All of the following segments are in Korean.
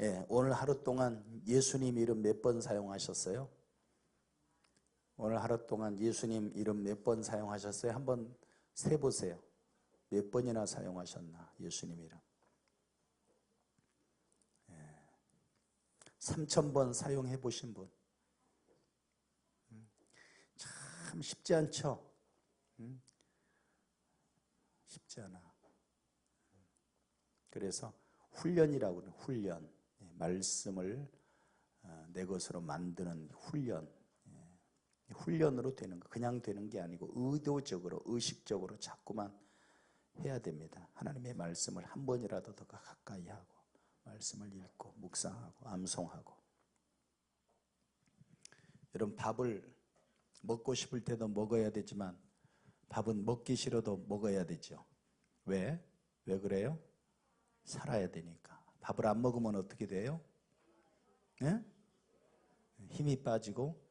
예, 오늘 하루 동안 예수님 이름 몇 번 사용하셨어요? 오늘 하루 동안 예수님 이름 몇 번 사용하셨어요? 한번 세보세요. 몇 번이나 사용하셨나 예수님 이름. 3,000번 사용해 보신 분. 참 쉽지 않죠? 쉽지 않아. 그래서 훈련이라고 그래요. 훈련. 말씀을 내 것으로 만드는 훈련. 훈련으로 되는 거. 그냥 되는 게 아니고 의도적으로 의식적으로 자꾸만 해야 됩니다. 하나님의 말씀을 한 번이라도 더 가까이 하고 말씀을 읽고 묵상하고 암송하고. 여러분 밥을 먹고 싶을 때도 먹어야 되지만 밥은 먹기 싫어도 먹어야 되죠. 왜? 왜 그래요? 살아야 되니까. 밥을 안 먹으면 어떻게 돼요? 예? 힘이 빠지고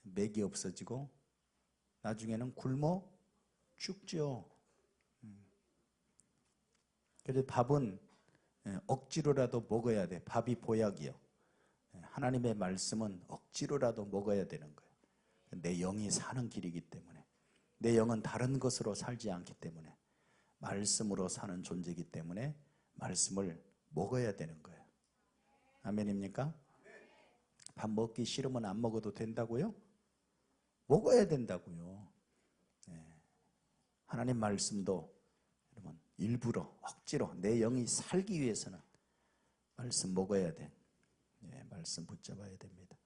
맥이 없어지고 나중에는 굶어 죽죠. 그래서 밥은 억지로라도 먹어야 돼. 밥이 보약이요. 하나님의 말씀은 억지로라도 먹어야 되는 거예요. 내 영이 사는 길이기 때문에. 내 영은 다른 것으로 살지 않기 때문에. 말씀으로 사는 존재이기 때문에 말씀을 먹어야 되는 거예요. 아멘입니까? 밥 먹기 싫으면 안 먹어도 된다고요? 먹어야 된다고요. 하나님 말씀도 여러분 일부러 억지로 내 영이 살기 위해서는 말씀 먹어야 돼. 말씀 붙잡아야 됩니다.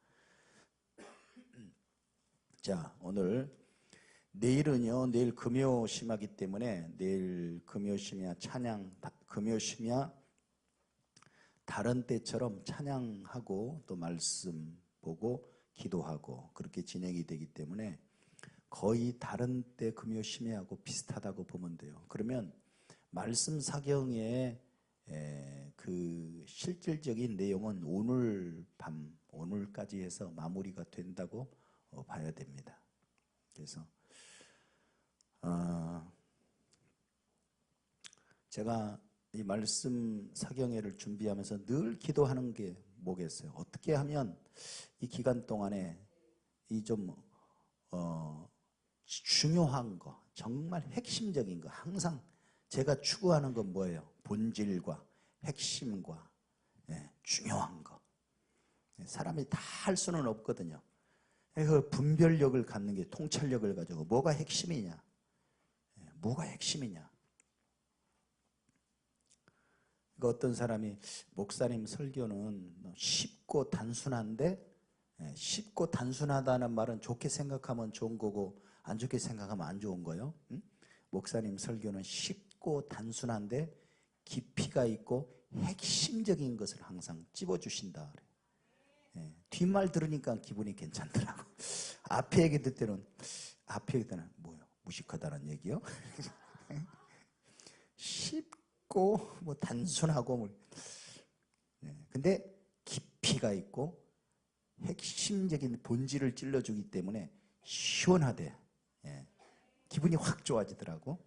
자, 오늘 내일은요, 내일 금요심하기 때문에 내일 금요심야 찬양, 금요심야 다른 때처럼 찬양하고 또 말씀 보고 기도하고 그렇게 진행이 되기 때문에 거의 다른 때 금요심야하고 비슷하다고 보면 돼요. 그러면 말씀 사경의 그 실질적인 내용은 오늘 밤, 오늘까지 해서 마무리가 된다고 봐야 됩니다. 그래서 제가 이 말씀 사경회를 준비하면서 늘 기도하는 게 뭐겠어요? 어떻게 하면 이 기간 동안에 이 좀 중요한 거, 정말 핵심적인 거, 항상 제가 추구하는 건 뭐예요? 본질과 핵심과 중요한 거. 사람이 다 할 수는 없거든요. 그 분별력을 갖는 게 통찰력을 가지고 뭐가 핵심이냐? 뭐가 핵심이냐? 그러니까 어떤 사람이 목사님 설교는 쉽고 단순한데 쉽고 단순하다는 말은 좋게 생각하면 좋은 거고 안 좋게 생각하면 안 좋은 거예요. 응? 목사님 설교는 쉽고 단순한데 깊이가 있고 핵심적인 것을 항상 찝어주신다 그래. 뒷말 들으니까 기분이 괜찮더라고. 앞에 얘기 듣을 때는 앞에 얘기 때는 뭐요? 무식하다는 얘기요? 쉽고 뭐 단순하고 뭐. 근데 깊이가 있고 핵심적인 본질을 찔러주기 때문에 시원하대. 기분이 확 좋아지더라고.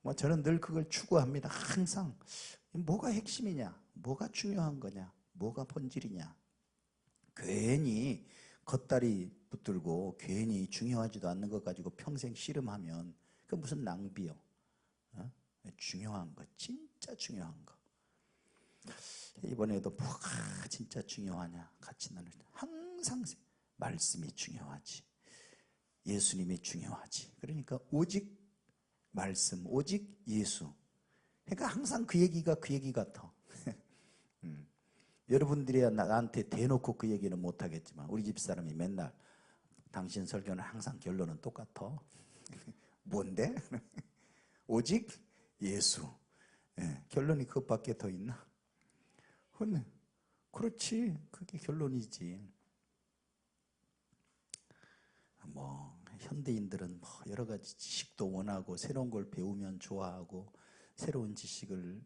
뭐 저는 늘 그걸 추구합니다. 항상 뭐가 핵심이냐, 뭐가 중요한 거냐, 뭐가 본질이냐. 괜히 겉다리 붙들고 괜히 중요하지도 않는 것 가지고 평생 씨름하면 그 무슨 낭비요. 중요한 거, 진짜 중요한 거. 이번에도 뭐가 진짜 중요하냐 같이 나눌 때 항상 말씀이 중요하지. 예수님이 중요하지. 그러니까 오직 말씀, 오직 예수. 그러니까 항상 그 얘기가 그 얘기 같아. 여러분들이야 나한테 대놓고 그 얘기는 못하겠지만 우리 집사람이 맨날 당신 설교는 항상 결론은 똑같아. 뭔데? 오직 예수. 결론이 그것밖에 더 있나? 그렇지. 그게 결론이지. 뭐 현대인들은 뭐 여러 가지 지식도 원하고 새로운 걸 배우면 좋아하고 새로운 지식을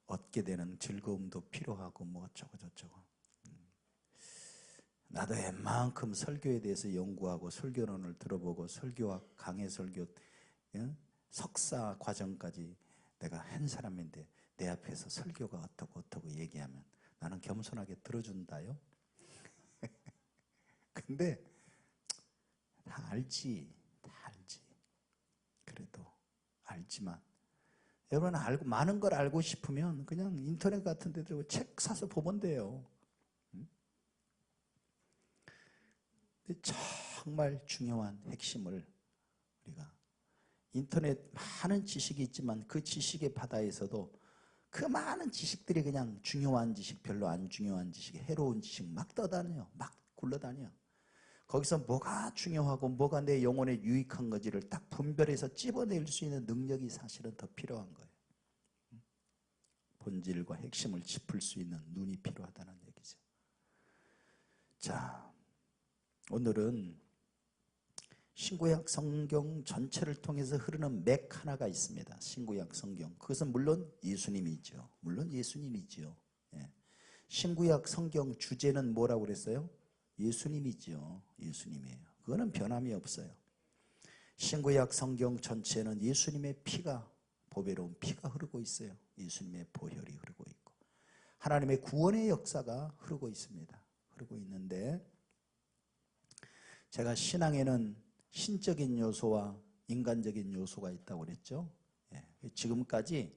얻게 되는 즐거움도 필요하고 뭐 어쩌고 저쩌고. 나도 웬만큼 설교에 대해서 연구하고 설교론을 들어보고 설교학 강해 설교 석사 과정까지 내가 한 사람인데 내 앞에서 설교가 어떻고 얘기하면 나는 겸손하게 들어준다요. 근데 다 알지. 그래도 알지만 여러분 많은 걸 알고 싶으면 그냥 인터넷 같은 데 들고 책 사서 보면 돼요. 근데 정말 중요한 핵심을 우리가 인터넷 많은 지식이 있지만 그 지식의 바다에서도 그 많은 지식들이 그냥 중요한 지식, 별로 안 중요한 지식, 해로운 지식 막 떠다녀요. 막 굴러다녀. 거기서 뭐가 중요하고 뭐가 내 영혼에 유익한 건지를 딱 분별해서 찝어낼 수 있는 능력이 사실은 더 필요한 거예요. 본질과 핵심을 짚을 수 있는 눈이 필요하다는 얘기죠. 자, 오늘은 신구약 성경 전체를 통해서 흐르는 맥 하나가 있습니다. 신구약 성경. 그것은 물론 예수님이죠. 예. 신구약 성경 주제는 뭐라고 그랬어요? 예수님이죠. 예수님이에요. 그거는 변함이 없어요. 신구약 성경 전체는 예수님의 피가, 보배로운 피가 흐르고 있어요. 예수님의 보혈이 흐르고 있고 하나님의 구원의 역사가 흐르고 있습니다. 흐르고 있는데 제가 신앙에는 신적인 요소와 인간적인 요소가 있다고 그랬죠. 예. 지금까지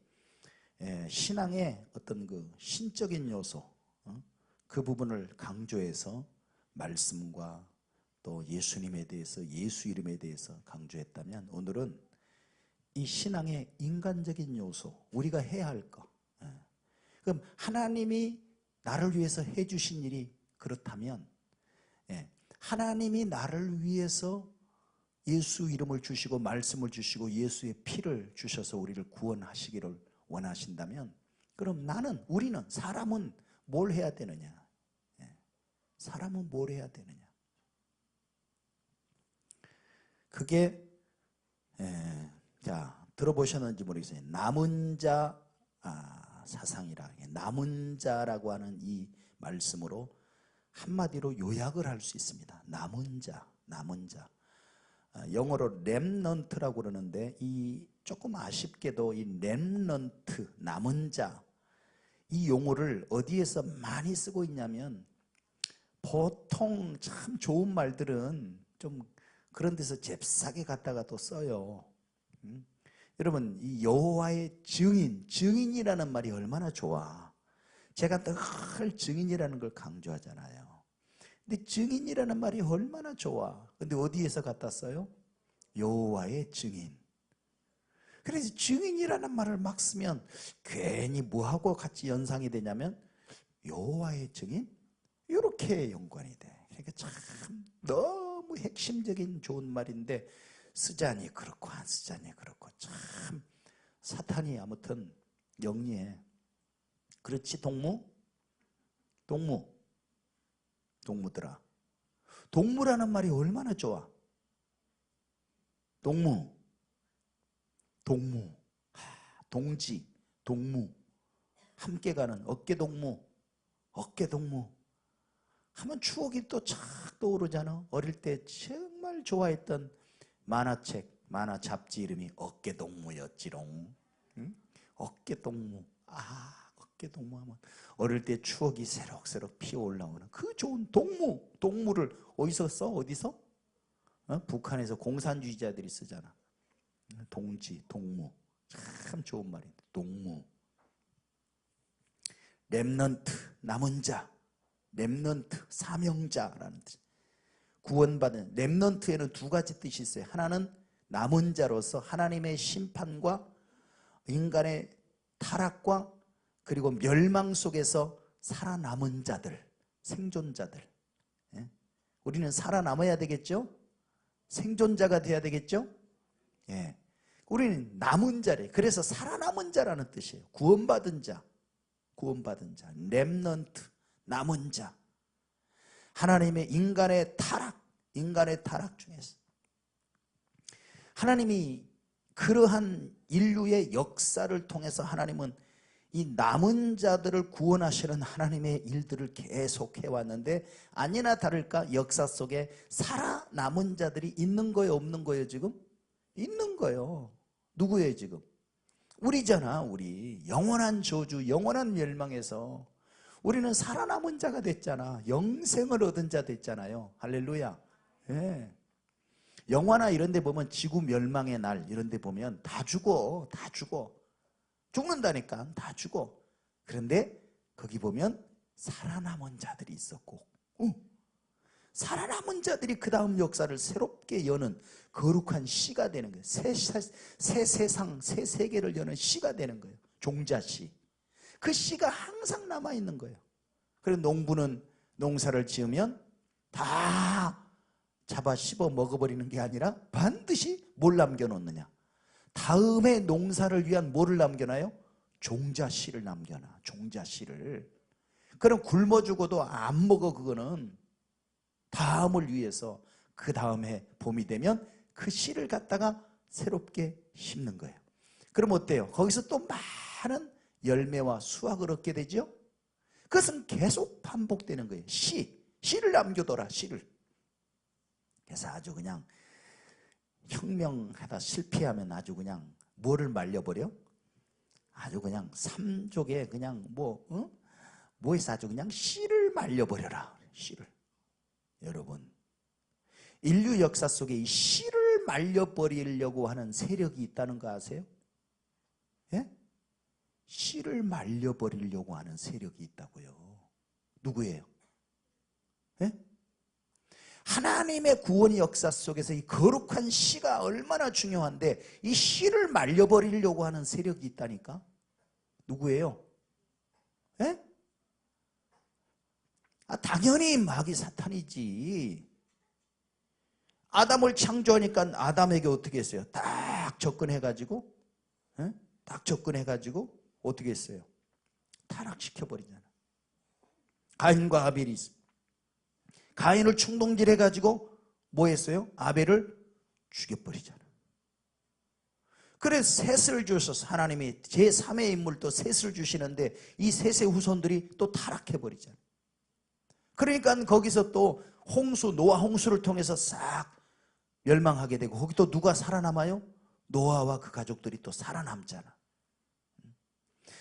신앙의 어떤 그 신적인 요소, 그 부분을 강조해서 말씀과 또 예수님에 대해서, 예수 이름에 대해서 강조했다면 오늘은 이 신앙의 인간적인 요소, 우리가 해야 할 것. 그럼 하나님이 나를 위해서 해주신 일이 그렇다면 하나님이 나를 위해서 예수 이름을 주시고 말씀을 주시고 예수의 피를 주셔서 우리를 구원하시기를 원하신다면 그럼 우리는 사람은 뭘 해야 되느냐? 사람은 뭘 해야 되느냐? 그게 자 들어보셨는지 모르겠어요. 남은 자 사상이라, 남은 자라고 하는 이 말씀으로 한마디로 요약을 할 수 있습니다. 남은 자. 영어로 렘넌트라고 그러는데 이 조금 아쉽게도 이 렘넌트, 남은 자, 이 용어를 어디에서 많이 쓰고 있냐면 보통 참 좋은 말들은 좀 그런 데서 잽싸게 갖다가 또 써요. 여러분 이 여호와의 증인이라는 말이 얼마나 좋아. 제가 늘 증인이라는 걸 강조하잖아요. 근데 증인이라는 말이 얼마나 좋아. 근데 어디에서 갖다 써요? 여호와의 증인. 그래서 증인이라는 말을 막 쓰면 괜히 뭐하고 같이 연상이 되냐면 여호와의 증인? 이렇게 연관이 돼. 그러니까 참 너무 핵심적인 좋은 말인데 쓰자니 그렇고 안 쓰자니 그렇고 참 사탄이 아무튼 영리해. 그렇지 동무들아. 동무라는 말이 얼마나 좋아. 동무, 동지, 동무, 함께 가는 어깨동무 하면 추억이 또 착 떠오르잖아. 어릴 때 정말 좋아했던 만화책, 만화 잡지 이름이 어깨동무였지롱. 응? 어깨동무. 어깨동무 하면 어릴 때 추억이 새록새록 피어올라오는 그 좋은 동무를 어디서 써? 어디서? 북한에서 공산주의자들이 쓰잖아. 동지, 동무. 참 좋은 말인데 동무. 렘넌트, 남은 자. 렘넌트, 사명자라는 뜻. 구원받은 렘넌트에는 두 가지 뜻이 있어요. 하나는 남은 자로서 하나님의 심판과 인간의 타락과 그리고 멸망 속에서 살아남은 자들, 생존자들. 우리는 살아남아야 되겠죠? 생존자가 돼야 되겠죠? 우리는 남은 자래. 그래서 살아남은 자라는 뜻이에요. 구원받은 자, 렘넌트, 남은 자. 하나님의 인간의 타락 중에서 하나님이 그러한 인류의 역사를 통해서 하나님은 이 남은 자들을 구원하시는 하나님의 일들을 계속 해왔는데 아니나 다를까 역사 속에 살아남은 자들이 있는 거예요, 없는 거예요 지금? 있는 거예요. 누구예요 지금? 우리잖아. 우리 영원한 저주, 영원한 멸망에서 우리는 살아남은 자가 됐잖아. 영생을 얻은 자 됐잖아요. 할렐루야. 예. 영화나 이런 데 보면 지구 멸망의 날 이런 데 보면 다 죽어. 다 죽어. 죽는다니까. 다 죽어. 그런데 거기 보면 살아남은 자들이 있었고 살아남은 자들이 그 다음 역사를 새롭게 여는 거룩한 씨가 되는 거예요. 새 세상, 새 세계를 여는 씨가 되는 거예요. 종자씨. 그 씨가 항상 남아있는 거예요. 그래서 농부는 농사를 지으면 다 잡아 씹어 먹어버리는 게 아니라 반드시 뭘 남겨놓느냐. 다음에 농사를 위한 뭐를 남겨놔요? 종자씨를 남겨놔. 종자씨를. 그럼 굶어 죽어도 안 먹어. 그거는 다음을 위해서 그 다음에 봄이 되면 그 씨를 갖다가 새롭게 심는 거예요. 그럼 어때요? 거기서 또 많은 열매와 수확을 얻게 되죠. 그것은 계속 반복되는 거예요. 씨를 남겨둬라. 씨를. 그래서 아주 그냥 혁명하다 실패하면 아주 그냥 뭐를 말려버려? 아주 그냥 삼족에 그냥 뭐에서 아주 그냥 씨를 말려버려라. 씨를. 여러분, 인류 역사 속에 이 씨를 말려버리려고 하는 세력이 있다는 거 아세요? 예? 씨를 말려버리려고 하는 세력이 있다고요. 누구예요? 예? 하나님의 구원 역사 속에서 이 거룩한 씨가 얼마나 중요한데 이 씨를 말려버리려고 하는 세력이 있다니까? 누구예요? 예? 당연히 마귀 사탄이지. 아담을 창조하니까 아담에게 어떻게 했어요? 딱 접근해가지고 딱 접근해가지고 어떻게 했어요? 타락시켜버리잖아. 가인과 아벨이 있어요. 가인을 충동질해가지고 뭐 했어요? 아벨을 죽여버리잖아. 그래서 셋을 주셔서 하나님이 제3의 인물 또 셋을 주시는데 이 셋의 후손들이 또 타락해버리잖아. 그러니까 거기서 또 노아 홍수를 통해서 싹 멸망하게 되고 거기 또 누가 살아남아요? 노아와 그 가족들이 또 살아남잖아.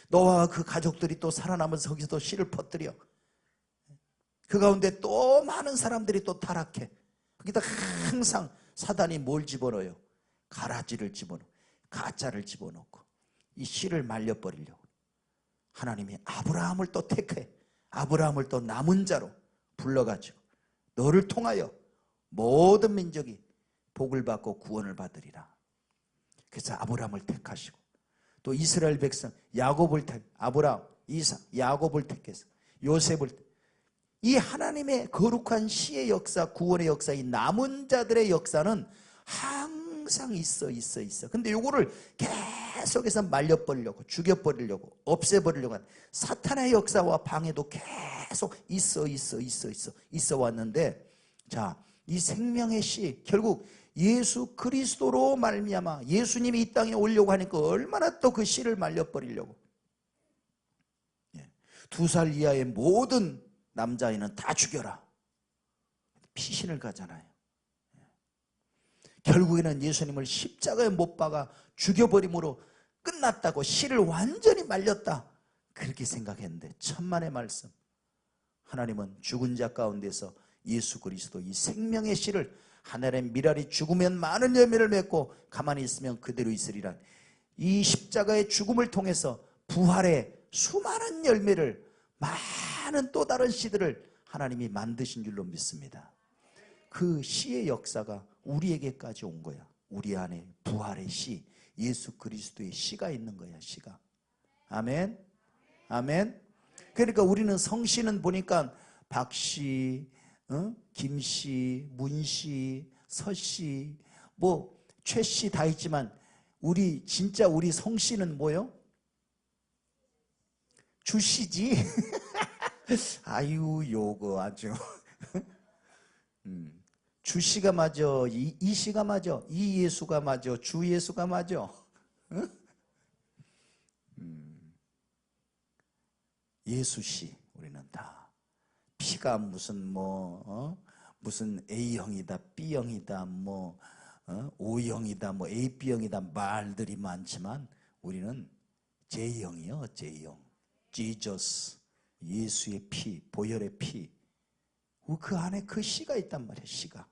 노아와 그 가족들이 또 살아남아서 거기서 또 씨를 퍼뜨려. 그 가운데 또 많은 사람들이 또 타락해. 거기다 항상 사단이 뭘 집어넣어요? 가라지를 집어넣고 가짜를 집어넣고 이 씨를 말려버리려고. 하나님이 아브라함을 또 택해. 아브라함을 또 남은 자로 불러가지고 너를 통하여 모든 민족이 복을 받고 구원을 받으리라. 그래서 아브라함을 택하시고 또 이스라엘 백성 야곱을 아브라함, 이삭, 야곱을 택해서 요셉을 이 하나님의 거룩한 씨의 역사, 구원의 역사, 이 남은 자들의 역사는 항상 있어. 근데 요거를 계속해서 말려버리려고, 죽여버리려고, 없애버리려고 하는 사탄의 역사와 방해도 계속 있어 왔는데, 자, 이 생명의 씨, 결국 예수 그리스도로 말미암아 예수님이 이 땅에 오려고 하니까 얼마나 또 그 씨를 말려버리려고. 2살 이하의 모든 남자아이는 다 죽여라. 피신을 가잖아요. 결국에는 예수님을 십자가에 못 박아 죽여버림으로 끝났다고, 씨를 완전히 말렸다, 그렇게 생각했는데 천만의 말씀, 하나님은 죽은 자 가운데서 예수 그리스도 이 생명의 씨를, 하늘의 미랄이 죽으면 많은 열매를 맺고 가만히 있으면 그대로 있으리란 이 십자가의 죽음을 통해서 부활의 수많은 열매를, 많은 또 다른 씨들을 하나님이 만드신 줄로 믿습니다. 그 씨의 역사가 우리에게까지 온 거야. 우리 안에 부활의 씨, 예수 그리스도의 씨가 있는 거야. 씨가. 아멘. 아멘. 그러니까 우리는 성씨는 보니까 박씨, 김씨, 문씨, 서씨, 뭐 최씨 다 있지만 진짜 우리 성씨는 뭐요? 주씨지. 아유, 요거 아주. 주씨가 맞아. 이씨가 맞아. 이예수가 맞아. 주예수가 맞아. 예수씨. 우리는 다 피가 무슨 무슨 A형이다, B형이다, O형이다, AB형이다 말들이 많지만 우리는 J형이요. J형. Jesus. 예수의 피, 보혈의 피, 그 안에 그 씨가 있단 말이에요. 씨가.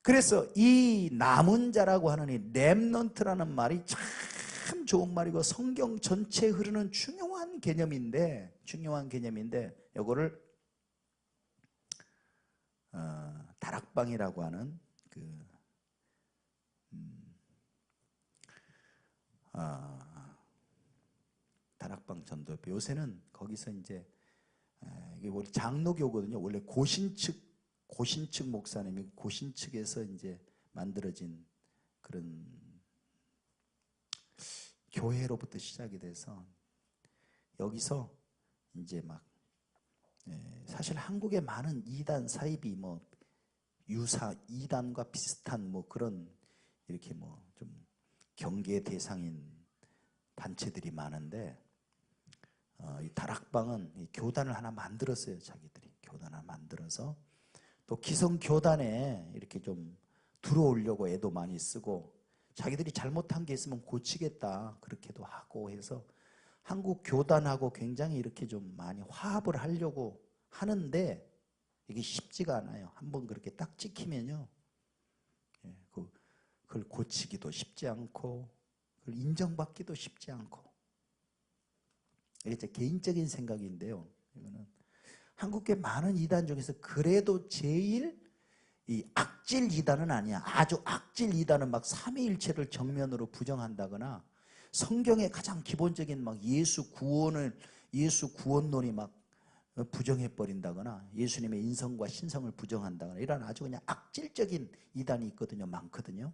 그래서 이 남은 자라고 하는 이 렘넌트라는 말이 참 좋은 말이고 성경 전체에 흐르는 중요한 개념인데 이거를 다락방이라고 하는 다락방 전도협회, 요새는 거기서 이제 이게 우리 장로교거든요. 원래 고신측 목사님이 고신측에서 이제 만들어진 그런 교회로부터 시작이 돼서 여기서 이제 막 사실 한국의 많은 이단 사이비 뭐 유사 이단과 비슷한 뭐 그런 이렇게 뭐 좀 경계 대상인 단체들이 많은데 이 다락방은 이 교단을 하나 만들었어요. 자기들이 교단 하나 만들어서 또 기성 교단에 이렇게 좀 들어오려고 애도 많이 쓰고 자기들이 잘못한 게 있으면 고치겠다 그렇게도 하고 해서 한국 교단하고 굉장히 이렇게 좀 많이 화합을 하려고 하는데 이게 쉽지가 않아요. 한번 그렇게 딱 찍히면요, 그걸 고치기도 쉽지 않고 그걸 인정받기도 쉽지 않고. 이게 제 개인적인 생각인데요. 이거는 한국의 많은 이단 중에서 그래도 제일 이 악질 이단은 아니야. 아주 악질 이단은 막 삼위일체를 정면으로 부정한다거나 성경의 가장 기본적인 막 예수 구원론이 막 부정해 버린다거나 예수님의 인성과 신성을 부정한다거나 이런 아주 그냥 악질적인 이단이 있거든요. 많거든요.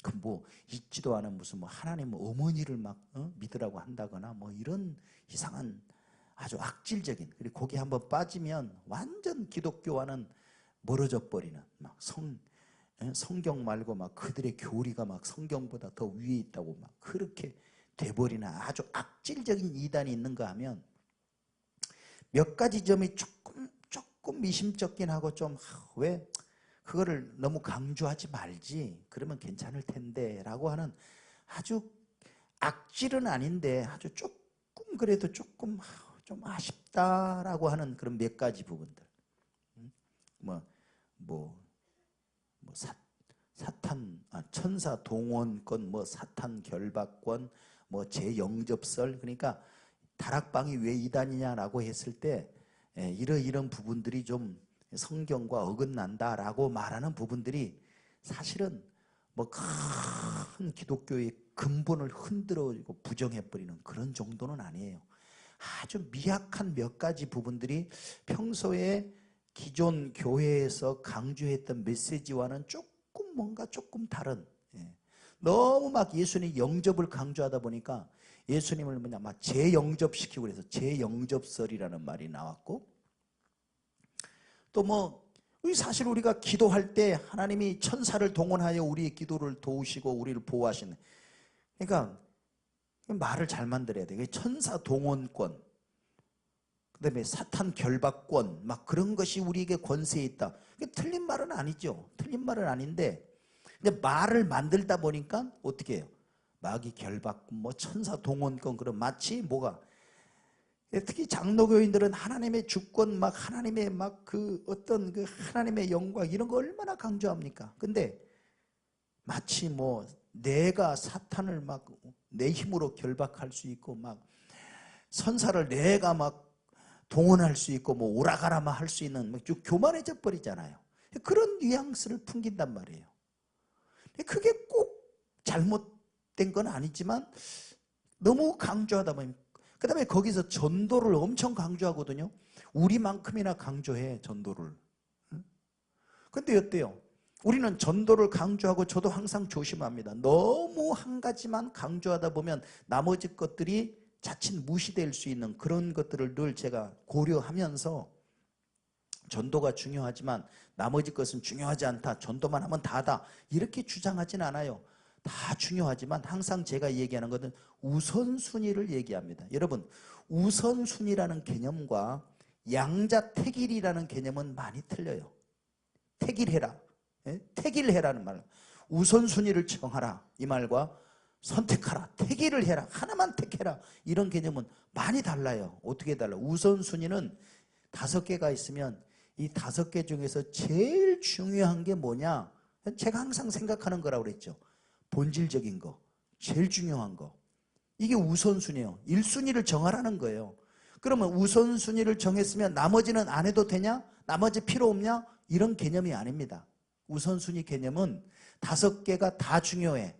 그 뭐 있지도 않은 무슨 뭐 하나님 어머니를 막 믿으라고 한다거나 뭐 이런 이상한 아주 악질적인, 그리고 거기 한번 빠지면 완전 기독교와는 멀어져 버리는 막 성경 말고 막 그들의 교리가 막 성경보다 더 위에 있다고 막 그렇게 돼버리는 아주 악질적인 이단이 있는가 하면 몇 가지 점이 조금 미심쩍긴 하고 좀 왜 그거를 너무 강조하지 말지 그러면 괜찮을 텐데 라고 하는 아주 악질은 아닌데 아주 조금 그래도 조금 좀 아쉽다라고 하는 그런 몇 가지 부분들, 천사 동원권, 뭐 사탄 결박권, 뭐 재영접설, 그러니까 다락방이 왜 이단이냐라고 했을 때 이런 부분들이 좀 성경과 어긋난다라고 말하는 부분들이 사실은 뭐 큰 기독교의 근본을 흔들어지고 부정해버리는 그런 정도는 아니에요. 아주 미약한 몇 가지 부분들이 평소에 기존 교회에서 강조했던 메시지와는 조금 다른, 너무 막 예수님 영접을 강조하다 보니까 예수님을 막 재영접시키고 그래서 재영접설이라는 말이 나왔고, 또 뭐 사실 우리가 기도할 때 하나님이 천사를 동원하여 우리의 기도를 도우시고 우리를 보호하시는, 그러니까 말을 잘 만들어야 돼. 천사 동원권, 그 다음에 사탄 결박권, 막 그런 것이 우리에게 권세에 있다. 틀린 말은 아니죠. 틀린 말은 아닌데, 근데 말을 만들다 보니까 어떻게 해요? 마귀 결박권, 뭐 천사 동원권, 그런 마치 뭐가, 특히 장로교인들은 하나님의 주권, 막 하나님의 막 그 어떤 그 하나님의 영광 이런 거 얼마나 강조합니까? 근데 마치 뭐 내가 사탄을 막 내 힘으로 결박할 수 있고 막 선사를 내가 막 동원할 수 있고 뭐 오라가라만 할 수 있는 좀 교만해져 버리잖아요. 그런 뉘앙스를 풍긴단 말이에요. 그게 꼭 잘못된 건 아니지만 너무 강조하다 보니, 그 다음에 거기서 전도를 엄청 강조하거든요. 우리만큼이나 강조해 전도를. 근데 어때요? 우리는 전도를 강조하고 저도 항상 조심합니다. 너무 한 가지만 강조하다 보면 나머지 것들이 자칫 무시될 수 있는 그런 것들을 늘 제가 고려하면서 전도가 중요하지만 나머지 것은 중요하지 않다, 전도만 하면 다다 이렇게 주장하진 않아요. 다 중요하지만 항상 제가 얘기하는 것은 우선순위를 얘기합니다. 여러분, 우선순위라는 개념과 양자택일이라는 개념은 많이 틀려요. 택일해라, 택일해라는 말, 우선순위를 정하라 이 말과 선택하라, 택일을 해라, 하나만 택해라, 이런 개념은 많이 달라요. 어떻게 달라요? 우선순위는 5개가 있으면 이 5개 중에서 제일 중요한 게 뭐냐? 제가 항상 생각하는 거라고 그랬죠. 본질적인 거, 제일 중요한 거, 이게 우선순위예요. 1순위를 정하라는 거예요. 그러면 우선순위를 정했으면 나머지는 안 해도 되냐? 나머지 필요 없냐? 이런 개념이 아닙니다. 우선순위 개념은 5개가 다 중요해.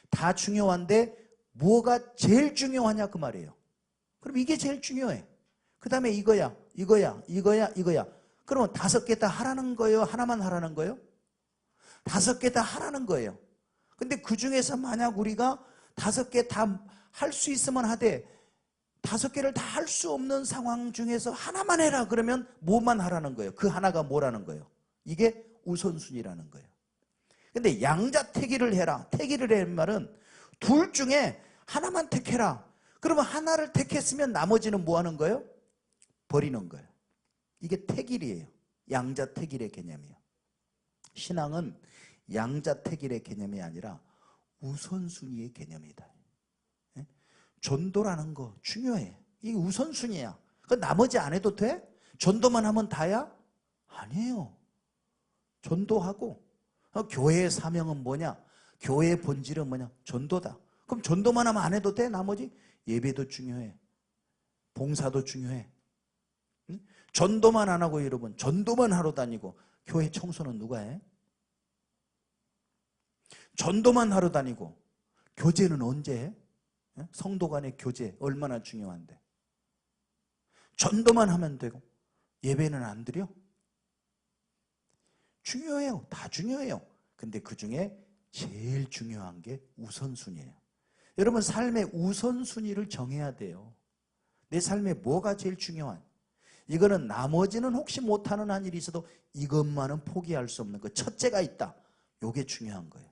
다 중요한데 뭐가 제일 중요하냐 그 말이에요. 그럼 이게 제일 중요해. 그 다음에 이거야, 이거야, 이거야, 이거야. 그러면 5개 다 하라는 거예요? 하나만 하라는 거예요? 5개 다 하라는 거예요. 근데 그 중에서 만약 우리가 5개 다 할 수 있으면 하되 5개를 다 할 수 없는 상황 중에서 하나만 해라 그러면 뭐만 하라는 거예요? 그 하나가 뭐라는 거예요? 이게 우선순위라는 거예요. 근데 양자택일을 해라. 택일을 하는 말은 둘 중에 하나만 택해라. 그러면 하나를 택했으면 나머지는 뭐 하는 거예요? 버리는 거예요. 이게 택일이에요. 양자택일의 개념이에요. 신앙은 양자택일의 개념이 아니라 우선순위의 개념이다. 전도라는 거 중요해. 이게 우선순위야. 나머지 안 해도 돼? 전도만 하면 다야? 아니에요. 전도하고 교회의 사명은 뭐냐? 교회의 본질은 뭐냐? 전도다. 그럼 전도만 하면 안 해도 돼? 나머지? 예배도 중요해. 봉사도 중요해. 응? 전도만 안 하고 여러분 전도만 하러 다니고 교회 청소는 누가 해? 전도만 하러 다니고 교제는 언제 해? 성도 간의 교제 얼마나 중요한데. 전도만 하면 되고 예배는 안 드려? 중요해요. 다 중요해요. 근데 그 중에 제일 중요한 게 우선순위예요. 여러분 삶의 우선순위를 정해야 돼요. 내 삶에 뭐가 제일 중요한, 이거는 나머지는 혹시 못하는 한 일이 있어도 이것만은 포기할 수 없는 거 첫째가 있다. 이게 중요한 거예요.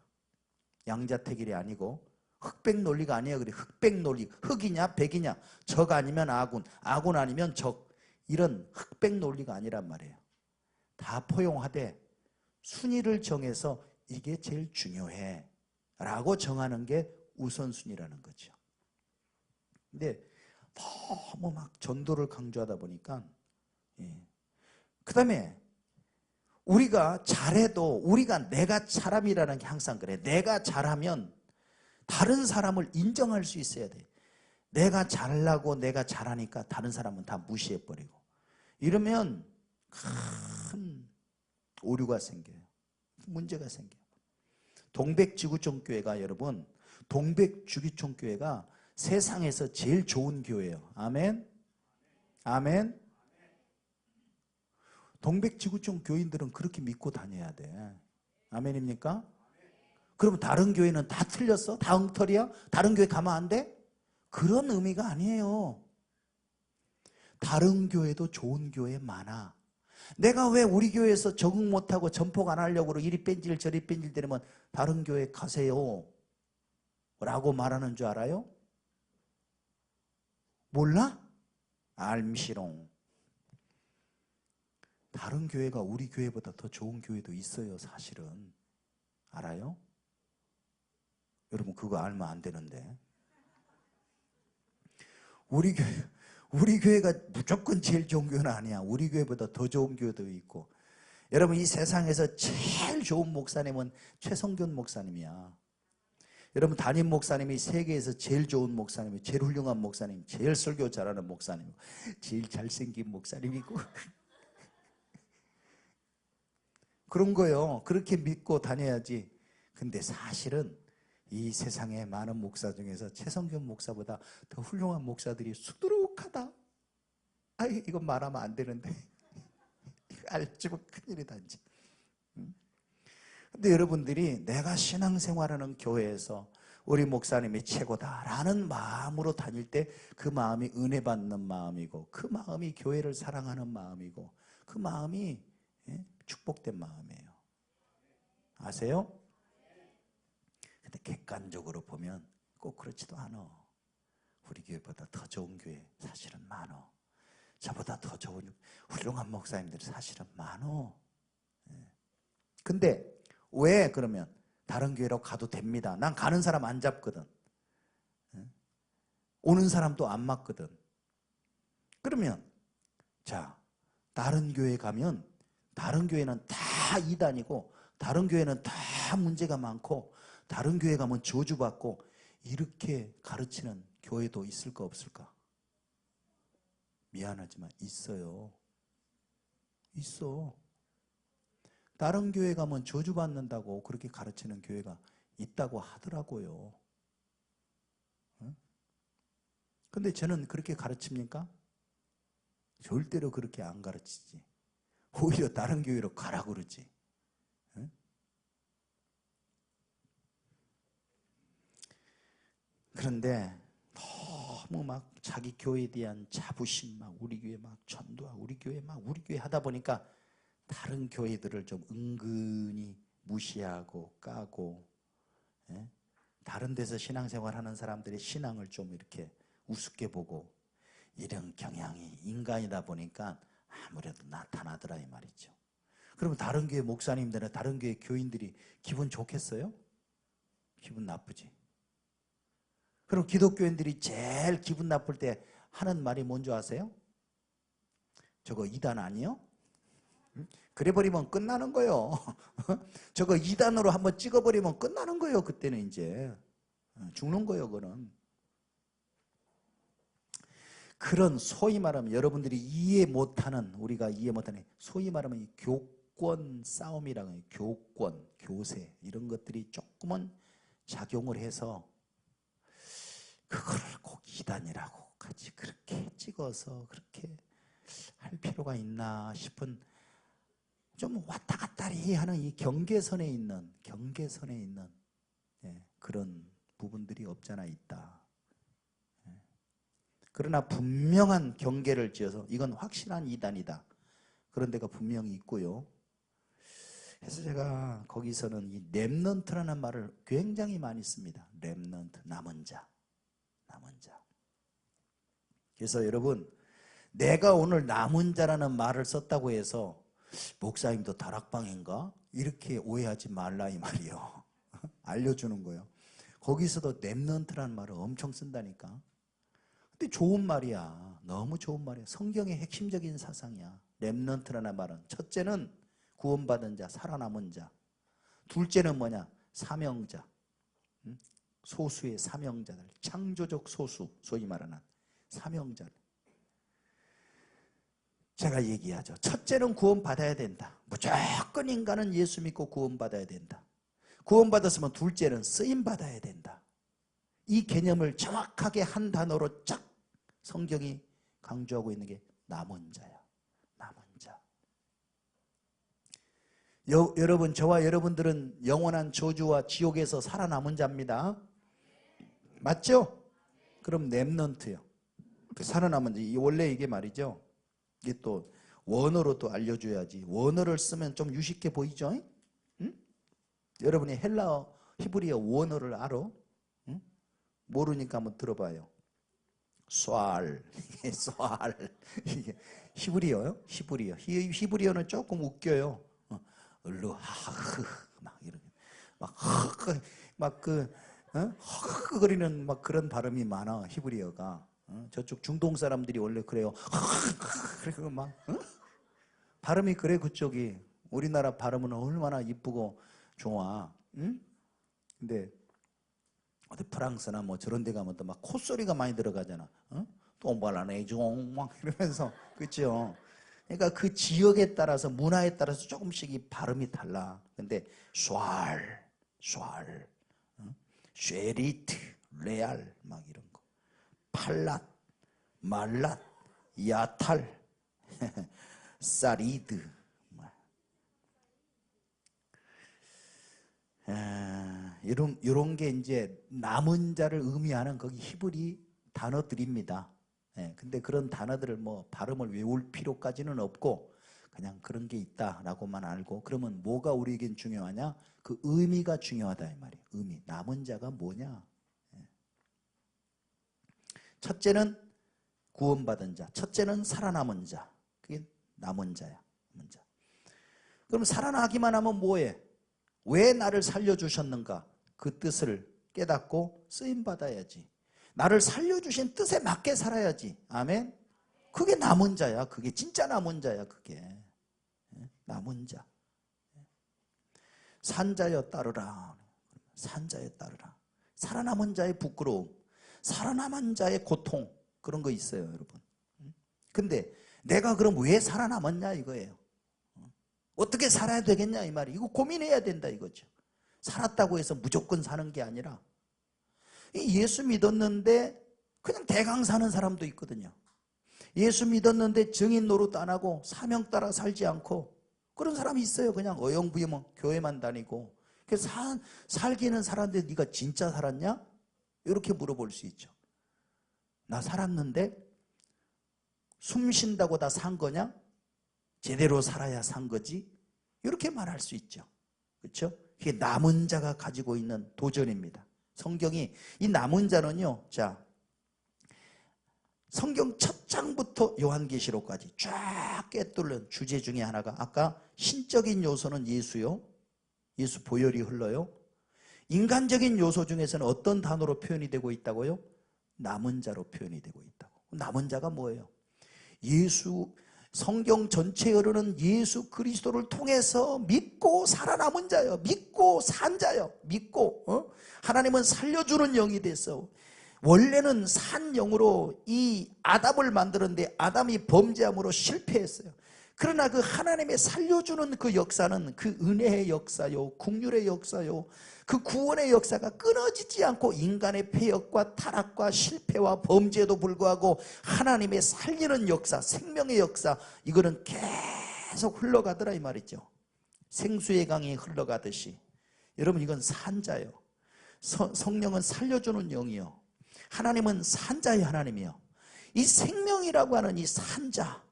양자택일이 아니고 흑백 논리가 아니에요. 그래 흑백 논리, 흑이냐 백이냐, 적 아니면 아군, 아군 아니면 적, 이런 흑백 논리가 아니란 말이에요. 다 포용하되 순위를 정해서 이게 제일 중요해 라고 정하는 게 우선순위라는 거죠. 근데 너무 막 전도를 강조하다 보니까 그 다음에 우리가 잘해도 우리가 내가 사람이라는 게 항상 그래. 내가 잘하면 다른 사람을 인정할 수 있어야 돼. 내가 잘나고 내가 잘하니까 다른 사람은 다 무시해버리고 이러면 큰 오류가 생겨요. 문제가 생겨요. 동백지구촌교회가 여러분, 동백주기촌교회가 세상에서 제일 좋은 교회예요. 아멘? 아멘? 동백지구촌 교인들은 그렇게 믿고 다녀야 돼. 아멘입니까? 그러면 다른 교회는 다 틀렸어? 다 엉터리야? 다른 교회 가면 안 돼? 그런 의미가 아니에요. 다른 교회도 좋은 교회 많아. 내가 왜 우리 교회에서 적응 못하고 전폭 안 하려고 이리 뺀질 저리 뺀질 대면 다른 교회 가세요 라고 말하는 줄 알아요? 몰라? 알미시롱. 다른 교회가 우리 교회보다 더 좋은 교회도 있어요. 사실은. 알아요? 여러분 그거 알면 안 되는데. 우리 교회가 무조건 제일 좋은 교회는 아니야. 우리 교회보다 더 좋은 교회도 있고. 여러분 이 세상에서 제일 좋은 목사님은 최성균 목사님이야. 여러분 담임 목사님이 세계에서 제일 좋은 목사님이, 제일 훌륭한 목사님, 제일 설교 잘하는 목사님, 제일 잘생긴 목사님이고 그런 거요. 그렇게 믿고 다녀야지. 근데 사실은 이 세상의 많은 목사 중에서 최성균 목사보다 더 훌륭한 목사들이 수두룩하다. 아이 이건 말하면 안 되는데 알지면 큰일이다 이제. 근데 여러분들이 내가 신앙생활하는 교회에서 우리 목사님이 최고다라는 마음으로 다닐 때 그 마음이 은혜 받는 마음이고 그 마음이 교회를 사랑하는 마음이고 그 마음이 축복된 마음이에요. 아세요? 근데 객관적으로 보면 꼭 그렇지도 않아. 우리 교회보다 더 좋은 교회 사실은 많어. 저보다 더 좋은 훌륭한 목사님들이 사실은 많어. 근데 왜 그러면 다른 교회로 가도 됩니다. 난 가는 사람 안 잡거든. 오는 사람도 안 맞거든. 그러면 자, 다른 교회 가면 다른 교회는 다 이단이고 다른 교회는 다 문제가 많고 다른 교회 가면 저주받고 이렇게 가르치는 교회도 있을까 없을까? 미안하지만 있어요. 있어. 다른 교회 가면 저주받는다고 그렇게 가르치는 교회가 있다고 하더라고요. 근데 저는 그렇게 가르칩니까? 절대로 그렇게 안 가르치지. 오히려 다른 교회로 가라 그러지. 그런데 너무 막 자기 교회에 대한 자부심, 막 우리 교회 막 전도하고 우리 교회 막 우리 교회 하다 보니까 다른 교회들을 좀 은근히 무시하고 까고, 다른 데서 신앙생활하는 사람들의 신앙을 좀 이렇게 우습게 보고 이런 경향이 인간이다 보니까 아무래도 나타나더라 이 말이죠. 그러면 다른 교회 목사님들이나 다른 교회 교인들이 기분 좋겠어요? 기분 나쁘지. 그럼 기독교인들이 제일 기분 나쁠 때 하는 말이 뭔지 아세요? 저거 이단 아니요? 그래 버리면 끝나는 거예요. 저거 이단으로 한번 찍어버리면 끝나는 거예요. 그때는 이제 죽는 거예요. 그거는. 그런 소위 말하면 여러분들이 이해 못하는, 우리가 이해 못하는 소위 말하면 이 교권 싸움이라고 해요. 교권, 교세 이런 것들이 조금은 작용을 해서 그걸 꼭 이단이라고 같이 그렇게 찍어서 그렇게 할 필요가 있나 싶은, 좀 왔다 갔다리 하는 이 경계선에 있는 그런 부분들이 없잖아 있다. 그러나 분명한 경계를 지어서 이건 확실한 이단이다, 그런 데가 분명히 있고요. 그래서 제가 거기서는 이 렘넌트라는 말을 굉장히 많이 씁니다. 렘넌트, 남은 자. 그래서 여러분, 내가 오늘 남은 자라는 말을 썼다고 해서 목사님도 다락방인가? 이렇게 오해하지 말라 이 말이요. 알려주는 거예요. 거기서도 렘넌트라는 말을 엄청 쓴다니까. 근데 좋은 말이야. 너무 좋은 말이야. 성경의 핵심적인 사상이야. 렘넌트라는 말은 첫째는 구원받은 자, 살아남은 자. 둘째는 뭐냐? 사명자. 소수의 사명자들. 창조적 소수, 소위 말하는 사명자들. 제가 얘기하죠. 첫째는 구원받아야 된다. 무조건 인간은 예수 믿고 구원받아야 된다. 구원받았으면 둘째는 쓰임받아야 된다. 이 개념을 정확하게 한 단어로 쫙 성경이 강조하고 있는 게 남은 자야. 남은 자. 여러분, 저와 여러분들은 영원한 저주와 지옥에서 살아남은 자입니다. 맞죠? 그럼 렘넌트요. 살아남은 자. 원래 이게 말이죠. 이게 또 원어로 또 알려줘야지. 원어를 쓰면 좀 유식해 보이죠? 응? 여러분이 헬라어, 히브리어 원어를 알아? 응? 모르니까 한번 들어봐요. 쏘알, 이게 히브리어요? 히브리어는 조금 웃겨요. 르하흐 막 이렇게 허거리는 막 그런 발음이 많아 히브리어가. 저쪽 중동 사람들이 원래 그래요. 그리고 막 발음이 그래. 그쪽이 우리나라 발음은 얼마나 이쁘고 좋아. 응? 근데 어디 프랑스나 뭐 저런 데 가면 또 막 콧소리가 많이 들어가잖아. 똥발라내종 막 이러면서. 그렇죠? 그러니까 그 지역에 따라서, 문화에 따라서 조금씩 이 발음이 달라. 근데 슈알, 쉐리트, 레알 막 이런 거. 팔랏, 말랏, 야탈, 사리드. 이런 게 이제 남은 자를 의미하는 거기 히브리 단어들입니다. 근데 그런 단어들을 뭐 발음을 외울 필요까지는 없고 그냥 그런 게 있다라고만 알고, 그러면 뭐가 우리에겐 중요하냐? 그 의미가 중요하다 이 말이에요. 의미. 남은 자가 뭐냐? 첫째는 구원받은 자, 첫째는 살아남은 자. 그게 남은 자야. 남은 자. 그럼 살아나기만 하면 뭐해? 왜 나를 살려주셨는가? 그 뜻을 깨닫고 쓰임받아야지. 나를 살려주신 뜻에 맞게 살아야지. 아멘. 그게 남은 자야. 그게 진짜 남은 자야. 그게 남은 자. 산자여 따르라. 산자여 따르라. 살아남은 자의 부끄러움, 살아남은 자의 고통, 그런 거 있어요, 여러분. 근데 내가 그럼 왜 살아남았냐 이거예요. 어떻게 살아야 되겠냐 이 말이. 이거 고민해야 된다 이거죠. 살았다고 해서 무조건 사는 게 아니라, 예수 믿었는데 그냥 대강 사는 사람도 있거든요. 예수 믿었는데 증인 노릇 안 하고 사명 따라 살지 않고 그런 사람이 있어요. 그냥 어영부영 교회만 다니고. 그래서 살기는 살았는데 네가 진짜 살았냐? 이렇게 물어볼 수 있죠. 나 살았는데 숨 쉰다고 다 산 거냐? 제대로 살아야 산 거지? 이렇게 말할 수 있죠. 그렇죠? 그게 남은 자가 가지고 있는 도전입니다. 성경이 이 남은 자는요, 자, 성경 첫 장부터 요한계시록까지 쫙 꿰뚫는 주제 중에 하나가, 아까 신적인 요소는 예수요, 예수 보혈이 흘러요. 인간적인 요소 중에서는 어떤 단어로 표현이 되고 있다고요? 남은 자로 표현이 되고 있다고. 남은 자가 뭐예요? 예수, 성경 전체에 흐르는 예수 그리스도를 통해서 믿고 살아남은 자요, 믿고 산 자요. 믿고 하나님은 살려주는 영이 됐어. 원래는 산 영으로 이 아담을 만들었는데 아담이 범죄함으로 실패했어요. 그러나 그 하나님의 살려주는 그 역사는 그 은혜의 역사요, 국률의 역사요, 그 구원의 역사가 끊어지지 않고 인간의 패역과 타락과 실패와 범죄에도 불구하고 하나님의 살리는 역사, 생명의 역사, 이거는 계속 흘러가더라 이 말이죠. 생수의 강이 흘러가듯이. 여러분, 이건 산자요. 성령은 살려주는 영이요, 하나님은 산자의 하나님이요. 이 생명이라고 하는 이 산자,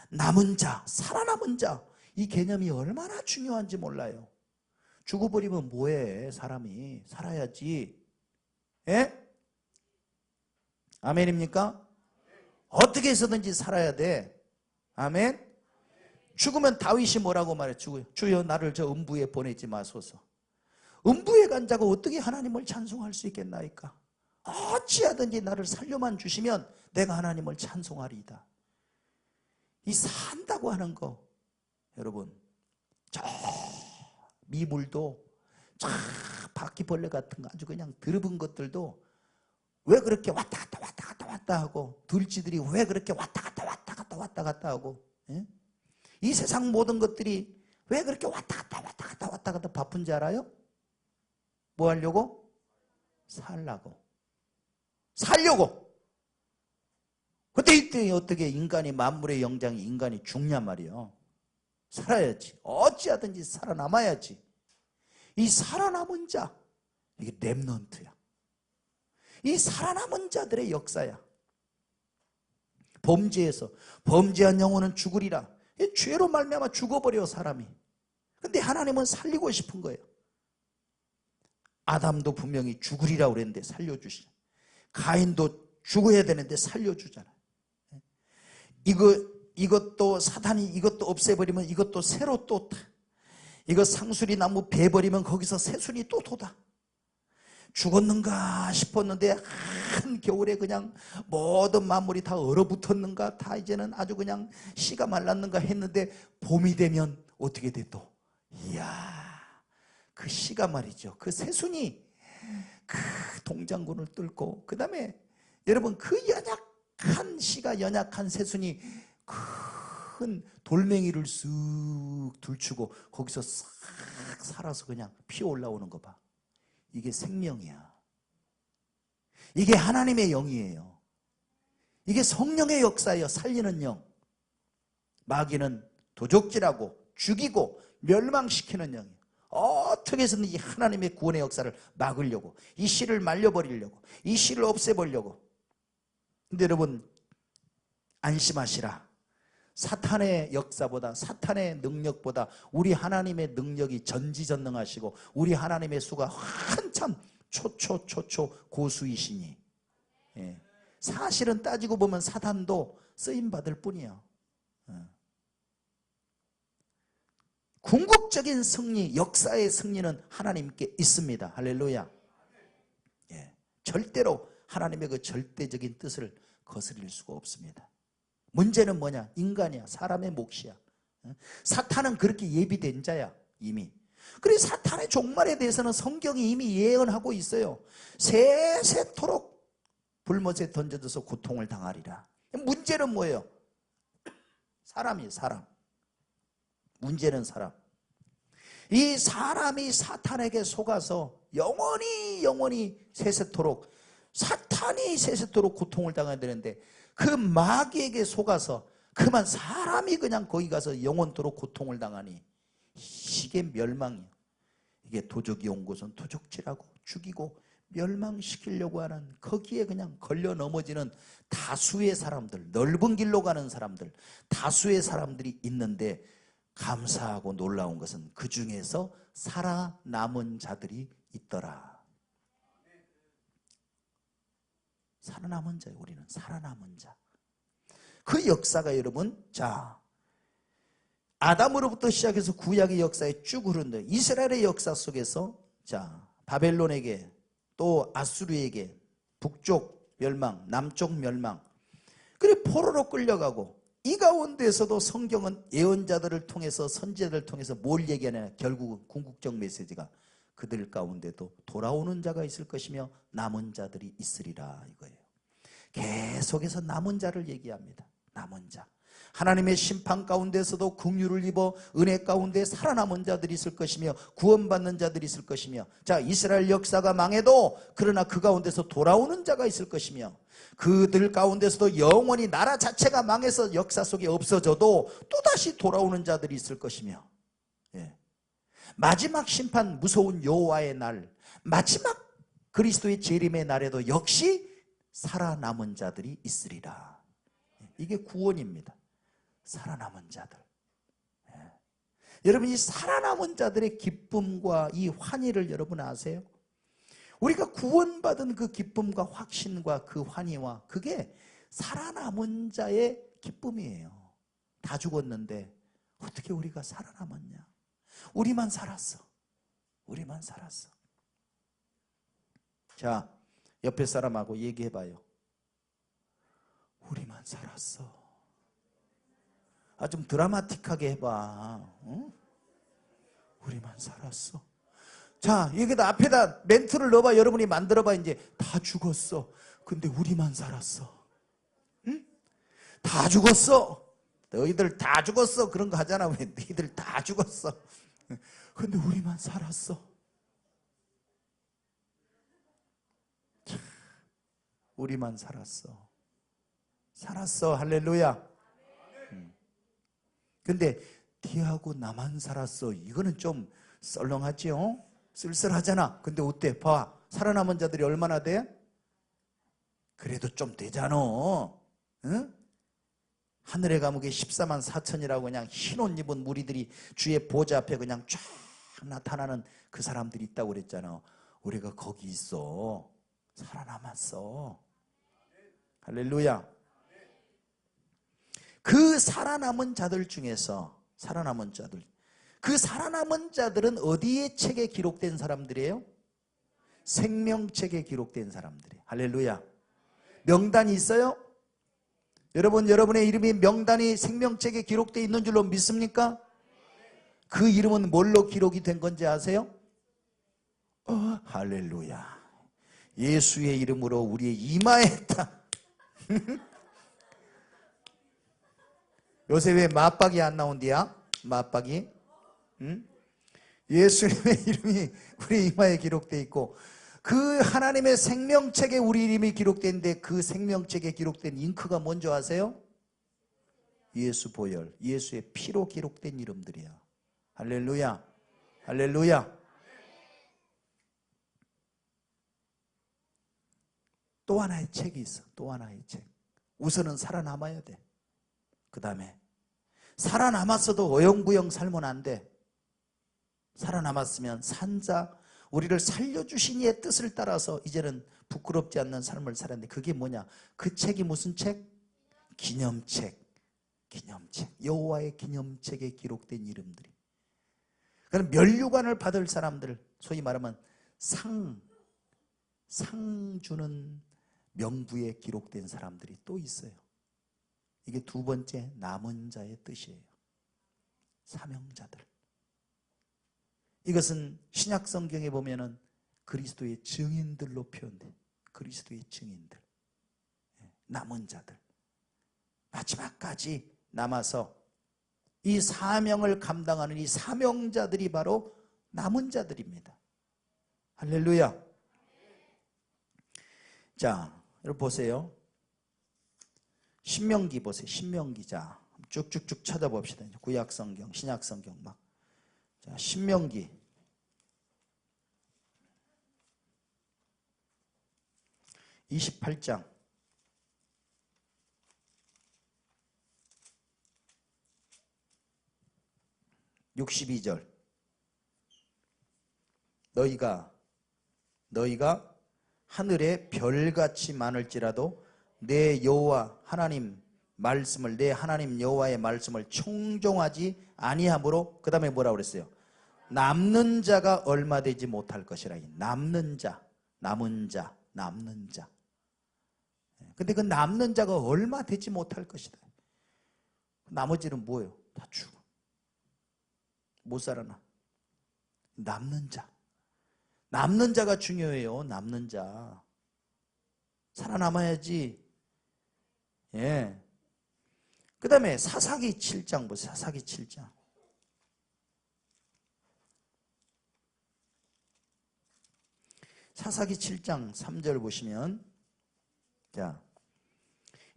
남은 자, 살아남은 자, 이 개념이 얼마나 중요한지 몰라요. 죽어버리면 뭐해? 사람이 살아야지. 예? 아멘입니까? 어떻게 해서든지 살아야 돼. 아멘? 죽으면 다윗이 뭐라고 말했죠? 주여 나를 저 음부에 보내지 마소서. 음부에 간 자가 어떻게 하나님을 찬송할 수 있겠나이까? 어찌하든지 나를 살려만 주시면 내가 하나님을 찬송하리이다. 이 산다고 하는 거, 여러분, 저 미물도, 저 바퀴벌레 같은 거 아주 그냥 더러운 것들도 왜 그렇게 왔다 갔다 왔다 갔다 왔다 하고, 들쥐들이 왜 그렇게 왔다 갔다 왔다 갔다 왔다 갔다 하고, 예? 이 세상 모든 것들이 왜 그렇게 왔다 갔다 왔다 갔다 왔다 갔다 바쁜지 알아요? 뭐 하려고? 살라고. 살려고. 근데 이때 어떻게 인간이, 만물의 영장이 인간이 죽냔 말이에요. 살아야지. 어찌하든지 살아남아야지. 이 살아남은 자, 이게 렘넌트야. 이 살아남은 자들의 역사야. 범죄에서 범죄한 영혼은 죽으리라. 죄로 말미암아 죽어버려 사람이. 근데 하나님은 살리고 싶은 거예요. 아담도 분명히 죽으리라고 그랬는데 살려주시잖아요. 가인도 죽어야 되는데 살려주잖아요. 이것도 사단이 이것도 없애버리면 이것도 새로 또 타. 이거 상수리 나무 베버리면 거기서 새순이 또 돋아. 죽었는가 싶었는데 한겨울에 그냥 모든 만물이 다 얼어붙었는가, 다 이제는 아주 그냥 씨가 말랐는가 했는데 봄이 되면 어떻게 돼 또? 이야, 그 씨가 말이죠, 그 새순이 그 동장군을 뚫고, 그 다음에 여러분 그 연약한 씨가, 연약한 새순이 큰 돌멩이를 쓱 들추고 거기서 싹 살아서 그냥 피어 올라오는 거 봐. 이게 생명이야. 이게 하나님의 영이에요. 이게 성령의 역사예요. 살리는 영. 마귀는 도적질하고 죽이고 멸망시키는 영이에요. 어떻게 해서든지 하나님의 구원의 역사를 막으려고, 이 씨를 말려버리려고, 이 씨를 없애버리려고. 근데 여러분 안심하시라. 사탄의 역사보다, 사탄의 능력보다 우리 하나님의 능력이 전지전능하시고 우리 하나님의 수가 한참 초초 고수이시니, 예. 사실은 따지고 보면 사탄도 쓰임받을 뿐이야. 궁극적인 승리, 역사의 승리는 하나님께 있습니다. 할렐루야. 예. 절대로 하나님의 그 절대적인 뜻을 거스릴 수가 없습니다. 문제는 뭐냐? 인간이야. 사람의 몫이야. 사탄은 그렇게 예비된 자야. 이미. 그래서 사탄의 종말에 대해서는 성경이 이미 예언하고 있어요. 세세토록 불못에 던져져서 고통을 당하리라. 문제는 뭐예요? 사람이에요. 사람. 문제는 사람. 이 사람이 사탄에게 속아서 영원히 세세토록, 사탄이 세세토록 고통을 당해야 되는데 그 마귀에게 속아서 그만 사람이 그냥 거기 가서 영원토록 고통을 당하니 이게 멸망이에요. 이게 도적이 온 곳은 도적질하고 죽이고 멸망시키려고 하는, 거기에 그냥 걸려 넘어지는 다수의 사람들, 넓은 길로 가는 사람들, 다수의 사람들이 있는데, 감사하고 놀라운 것은 그 중에서 살아남은 자들이 있더라. 살아남은 자예요. 우리는 살아남은 자. 그 역사가 여러분, 자, 아담으로부터 시작해서 구약의 역사에 쭉 흐른다. 이스라엘의 역사 속에서, 자, 바벨론에게, 또 아수르에게 북쪽 멸망, 남쪽 멸망, 그리고 포로로 끌려가고, 이 가운데에서도 성경은 예언자들을 통해서, 선지자들을 통해서 뭘 얘기하냐? 결국은 궁극적 메시지가 그들 가운데도 돌아오는 자가 있을 것이며 남은 자들이 있으리라, 이거예요. 계속해서 남은 자를 얘기합니다. 남은 자. 하나님의 심판 가운데서도 긍휼을 입어 은혜 가운데 살아남은 자들이 있을 것이며 구원받는 자들이 있을 것이며, 자, 이스라엘 역사가 망해도 그러나 그 가운데서 돌아오는 자가 있을 것이며, 그들 가운데서도 영원히 나라 자체가 망해서 역사 속에 없어져도 또다시 돌아오는 자들이 있을 것이며, 예. 마지막 심판, 무서운 여호와의 날, 마지막 그리스도의 재림의 날에도 역시 살아남은 자들이 있으리라. 이게 구원입니다. 살아남은 자들. 예. 여러분, 이 살아남은 자들의 기쁨과 이 환희를 여러분 아세요? 우리가 구원받은 그 기쁨과 확신과 그 환희와, 그게 살아남은 자의 기쁨이에요. 다 죽었는데 어떻게 우리가 살아남았냐? 우리만 살았어. 우리만 살았어. 자, 옆에 사람하고 얘기해봐요. 우리만 살았어. 아, 좀 드라마틱하게 해봐. 응? 우리만 살았어. 자, 여기다 앞에다 멘트를 넣어봐. 여러분이 만들어봐. 이제 다 죽었어. 근데 우리만 살았어. 응? 다 죽었어. 너희들 다 죽었어. 그런 거 하잖아. 왜 너희들 다 죽었어. 근데 우리만 살았어. 우리만 살았어. 살았어. 할렐루야. 근데 니하고 나만 살았어. 이거는 좀 썰렁하지요? 쓸쓸하잖아. 근데 어때? 봐. 살아남은 자들이 얼마나 돼? 그래도 좀 되잖아. 응? 하늘에 가면 14만 4천이라고 그냥 흰 옷 입은 무리들이 주의 보좌 앞에 그냥 쫙 나타나는 그 사람들이 있다고 그랬잖아. 우리가 거기 있어. 살아남았어. 할렐루야. 그 살아남은 자들 중에서, 살아남은 자들, 그 살아남은 자들은 어디에 책에 기록된 사람들이에요? 생명책에 기록된 사람들이에요. 할렐루야. 명단이 있어요? 여러분, 여러분의 이름이 명단이 생명책에 기록되어 있는 줄로 믿습니까? 그 이름은 뭘로 기록이 된 건지 아세요? 할렐루야. 예수의 이름으로 우리의 이마에 딱. 요새 왜 맞박이 안 나온디야? 맞박이? 응? 예수님의 이름이 우리 이마에 기록되어 있고, 그 하나님의 생명책에 우리 이름이 기록된데, 그 생명책에 기록된 잉크가 뭔지 아세요? 예수 보혈, 예수의 피로 기록된 이름들이야. 할렐루야. 할렐루야. 또 하나의 책이 있어. 또 하나의 책. 우선은 살아남아야 돼. 그 다음에 살아남았어도 어영부영 살면 안 돼. 살아남았으면 산자, 우리를 살려주신 이의 뜻을 따라서 이제는 부끄럽지 않는 삶을 살았는데, 그게 뭐냐? 그 책이 무슨 책? 기념책. 기념책. 여호와의 기념책에 기록된 이름들이. 그럼 면류관을 받을 사람들, 소위 말하면 상 주는 명부에 기록된 사람들이 또 있어요. 이게 두 번째 남은 자의 뜻이에요. 사명자들. 이것은 신약 성경에 보면은 그리스도의 증인들로 표현돼. 그리스도의 증인들. 남은 자들. 마지막까지 남아서 이 사명을 감당하는 이 사명자들이 바로 남은 자들입니다. 할렐루야. 자, 여러분 보세요. 신명기 보세요. 신명기. 자, 쭉쭉쭉 찾아봅시다. 구약 성경, 신약 성경 막. 자, 신명기 28장 62절. 너희가 하늘에 별같이 많을지라도 내 여호와 하나님 말씀을, 내 하나님 여호와의 말씀을 청종하지 아니하므로, 그 다음에 뭐라고 그랬어요? 남는 자가 얼마 되지 못할 것이라. 남는 자, 남은 자, 남는 자. 근데 그 남는 자가 얼마 되지 못할 것이다. 나머지는 뭐예요? 다 죽어. 못 살아나. 남는 자. 남는 자가 중요해요. 남는 자. 살아남아야지. 예. 그 다음에 사사기 7장 보세요. 사사기 7장. 사사기 7장 3절 보시면, 자,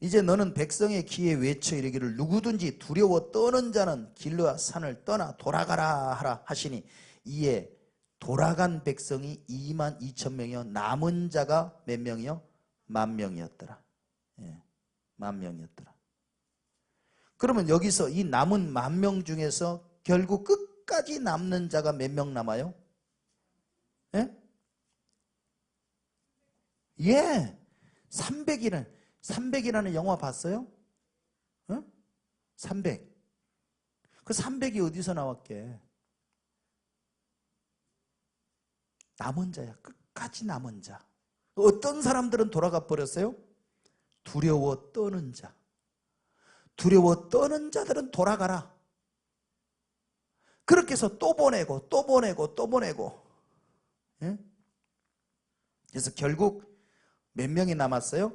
이제 너는 백성의 귀에 외쳐 이르기를 누구든지 두려워 떠는 자는 길과 산을 떠나 돌아가라 하라 하시니, 이에 돌아간 백성이 2만 2천 명이요 남은 자가 몇 명이요? 10,000명이었더라. 예, 10,000명이었더라. 그러면 여기서 이 남은 10,000명 중에서 결국 끝까지 남는 자가 몇 명 남아요? 예? 예, 300이라는 영화 봤어요? 어? 300. 그 300이 어디서 나왔게? 남은 자야. 끝까지 남은 자. 어떤 사람들은 돌아가 버렸어요? 두려워 떠는 자. 두려워 떠는 자들은 돌아가라. 그렇게 해서 또 보내고 또 보내고 또 보내고. 예? 그래서 결국 몇 명이 남았어요?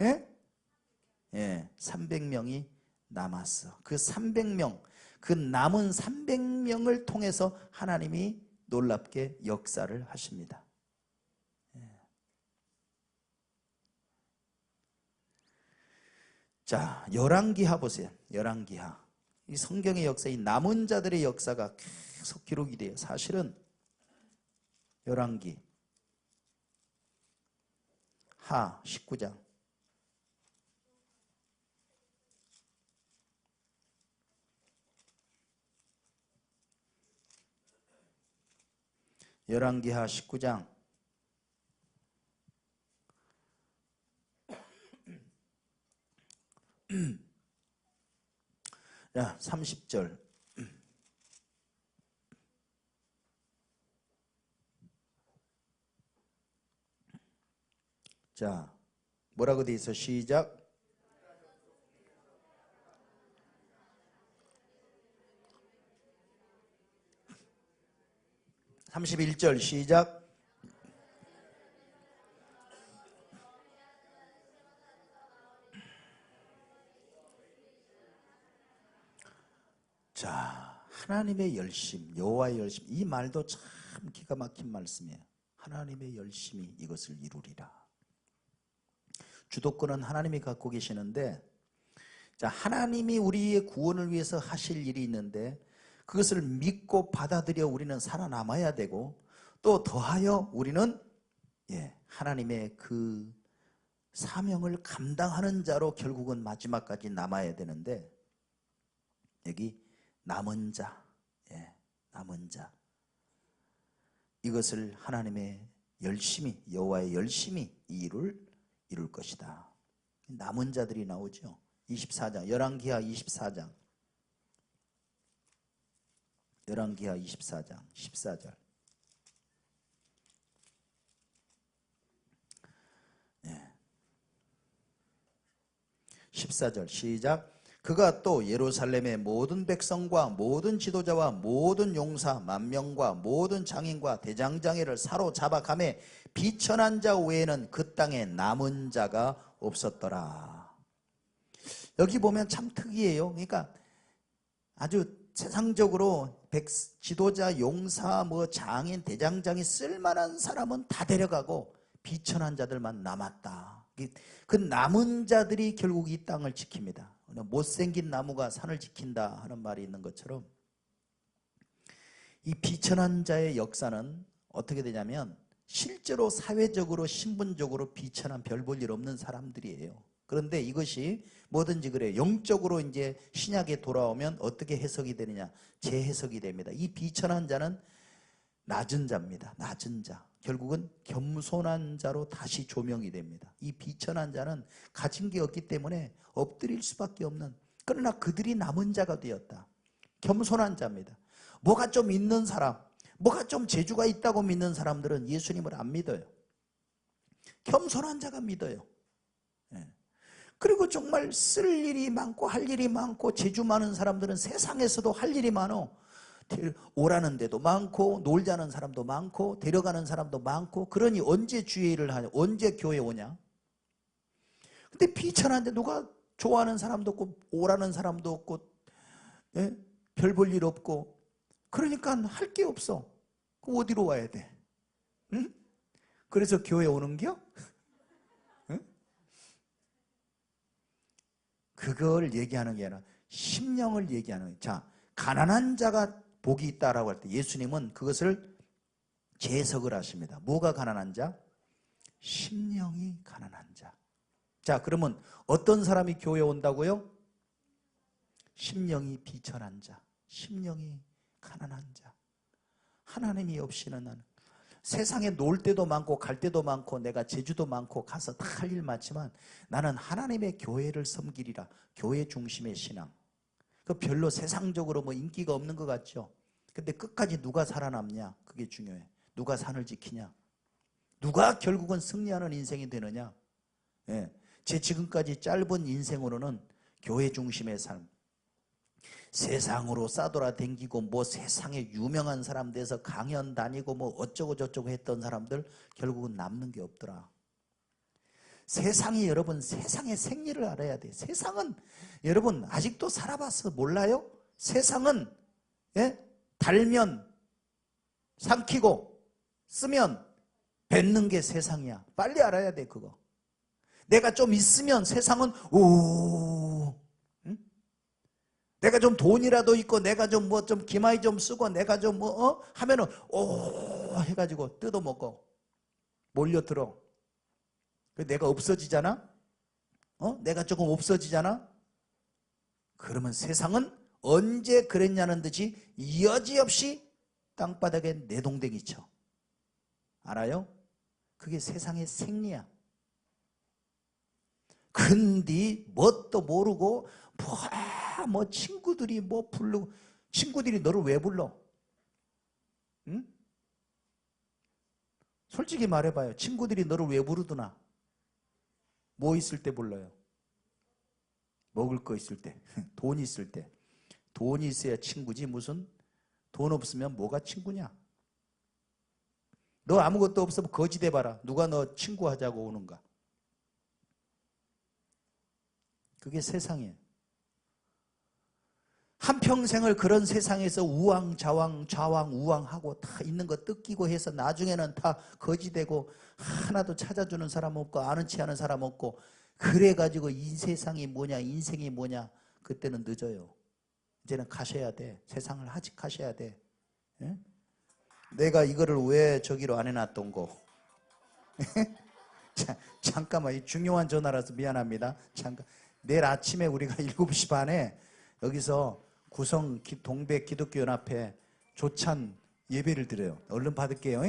예? 예, 300명이 남았어. 그 300명, 그 남은 300명을 통해서 하나님이 놀랍게 역사를 하십니다. 예. 자, 열왕기하 보세요. 열왕기하. 이 성경의 역사, 이 남은 자들의 역사가 계속 기록이 돼요. 사실은 열왕기 하 19장. 열왕기하 19장 30절. 자, 뭐라고 돼 있어? 시작. 31절 시작. 자, 하나님의 열심, 여호와의 열심, 이 말도 참 기가 막힌 말씀이에요. 하나님의 열심이 이것을 이루리라. 주도권은 하나님이 갖고 계시는데, 자, 하나님이 우리의 구원을 위해서 하실 일이 있는데 그것을 믿고 받아들여 우리는 살아남아야 되고, 또 더하여 우리는 하나님의 그 사명을 감당하는 자로 결국은 마지막까지 남아야 되는데, 여기 남은 자, 남은 자, 이것을 하나님의 열심히, 여호와의 열심히 이 일을 이룰 것이다. 남은 자들이 나오죠. 24장, 열왕기하 24장, 열왕기하 24장 14절. 14절 시작. 그가 또 예루살렘의 모든 백성과 모든 지도자와 모든 용사 만명과 모든 장인과 대장장이를 사로잡아 가매 비천한 자 외에는 그 땅에 남은 자가 없었더라. 여기 보면 참 특이해요. 그러니까 아주 세상적으로 지도자, 용사, 장인, 대장장이 쓸만한 사람은 다 데려가고 비천한 자들만 남았다. 그 남은 자들이 결국 이 땅을 지킵니다. 못생긴 나무가 산을 지킨다 하는 말이 있는 것처럼 이 비천한 자의 역사는 어떻게 되냐면 실제로 사회적으로 신분적으로 비천한 별 볼 일 없는 사람들이에요. 그런데 이것이 뭐든지 그래요. 영적으로 이제 신약에 돌아오면 어떻게 해석이 되느냐? 재해석이 됩니다. 이 비천한 자는 낮은 자입니다. 낮은 자. 결국은 겸손한 자로 다시 조명이 됩니다. 이 비천한 자는 가진 게 없기 때문에 엎드릴 수밖에 없는, 그러나 그들이 남은 자가 되었다. 겸손한 자입니다. 뭐가 좀 있는 사람, 뭐가 좀 재주가 있다고 믿는 사람들은 예수님을 안 믿어요. 겸손한 자가 믿어요. 그리고 정말 쓸 일이 많고 할 일이 많고 재주 많은 사람들은 세상에서도 할 일이 많어. 오라는 데도 많고 놀자는 사람도 많고 데려가는 사람도 많고, 그러니 언제 주일을 하냐, 언제 교회 오냐. 근데 비천한데 누가 좋아하는 사람도 없고 오라는 사람도 없고, 예? 별 볼 일 없고, 그러니까 할 게 없어. 그럼 어디로 와야 돼? 응? 그래서 교회 오는겨? 응? 그걸 얘기하는 게 아니라 심령을 얘기하는 거예요. 자, 가난한 자가 복이 있다라고 할 때 예수님은 그것을 재해석을 하십니다. 뭐가 가난한 자? 심령이 가난한 자. 자, 그러면 어떤 사람이 교회에 온다고요? 심령이 비천한 자, 심령이 가난한 자. 하나님이 없이는 나는 세상에 놀 때도 많고 갈 때도 많고 내가 재주도 많고 가서 다 할 일 많지만 나는 하나님의 교회를 섬기리라. 교회 중심의 신앙. 그 별로 세상적으로 뭐 인기가 없는 것 같죠. 근데 끝까지 누가 살아남냐, 그게 중요해. 누가 산을 지키냐, 누가 결국은 승리하는 인생이 되느냐. 예. 제 지금까지 짧은 인생으로는 교회 중심의 삶, 세상으로 싸돌아다니고 뭐 세상에 유명한 사람 돼서 강연 다니고 뭐 어쩌고 저쩌고 했던 사람들 결국은 남는 게 없더라. 세상이, 여러분, 세상의 생리를 알아야 돼. 세상은, 여러분 아직도 살아봐서 몰라요? 세상은, 예? 달면 삼키고 쓰면 뱉는 게 세상이야. 빨리 알아야 돼. 그거 내가 좀 있으면 세상은 오, 응? 내가 좀 돈이라도 있고 내가 좀 뭐 좀 기마이 좀 쓰고 내가 좀 뭐 하면은 오 해가지고 뜯어먹고 몰려들어. 내가 없어지잖아. 내가 조금 없어지잖아. 그러면 세상은 언제 그랬냐는 듯이 여지없이 땅바닥에 내동댕이 쳐. 알아요? 그게 세상의 생리야. 근데 뭣도 모르고 뭐 친구들이 뭐 부르고, 친구들이 너를 왜 불러? 응? 솔직히 말해봐요. 친구들이 너를 왜 부르더나? 뭐 있을 때 불러요? 먹을 거 있을 때, 돈 있을 때. 돈이 있어야 친구지 무슨 돈 없으면 뭐가 친구냐? 너 아무것도 없으면 거지 돼봐라. 누가 너 친구하자고 오는가? 그게 세상이에요. 한평생을 그런 세상에서 우왕좌왕 좌왕우왕하고 다 있는 거 뜯기고 해서 나중에는 다 거지 되고 하나도 찾아주는 사람 없고 아는 체 하는 사람 없고, 그래가지고 이 세상이 뭐냐, 인생이 뭐냐, 그때는 늦어요. 이제는 가셔야 돼. 세상을 하직하셔야 돼. 예? 내가 이거를 왜 저기로 안 해놨던 거. 잠깐만, 이 중요한 전화라서 미안합니다. 잠깐. 내일 아침에 우리가 7시 반에 여기서 구성 동백 기독교 연합회 조찬 예배를 드려요. 얼른 받을게요.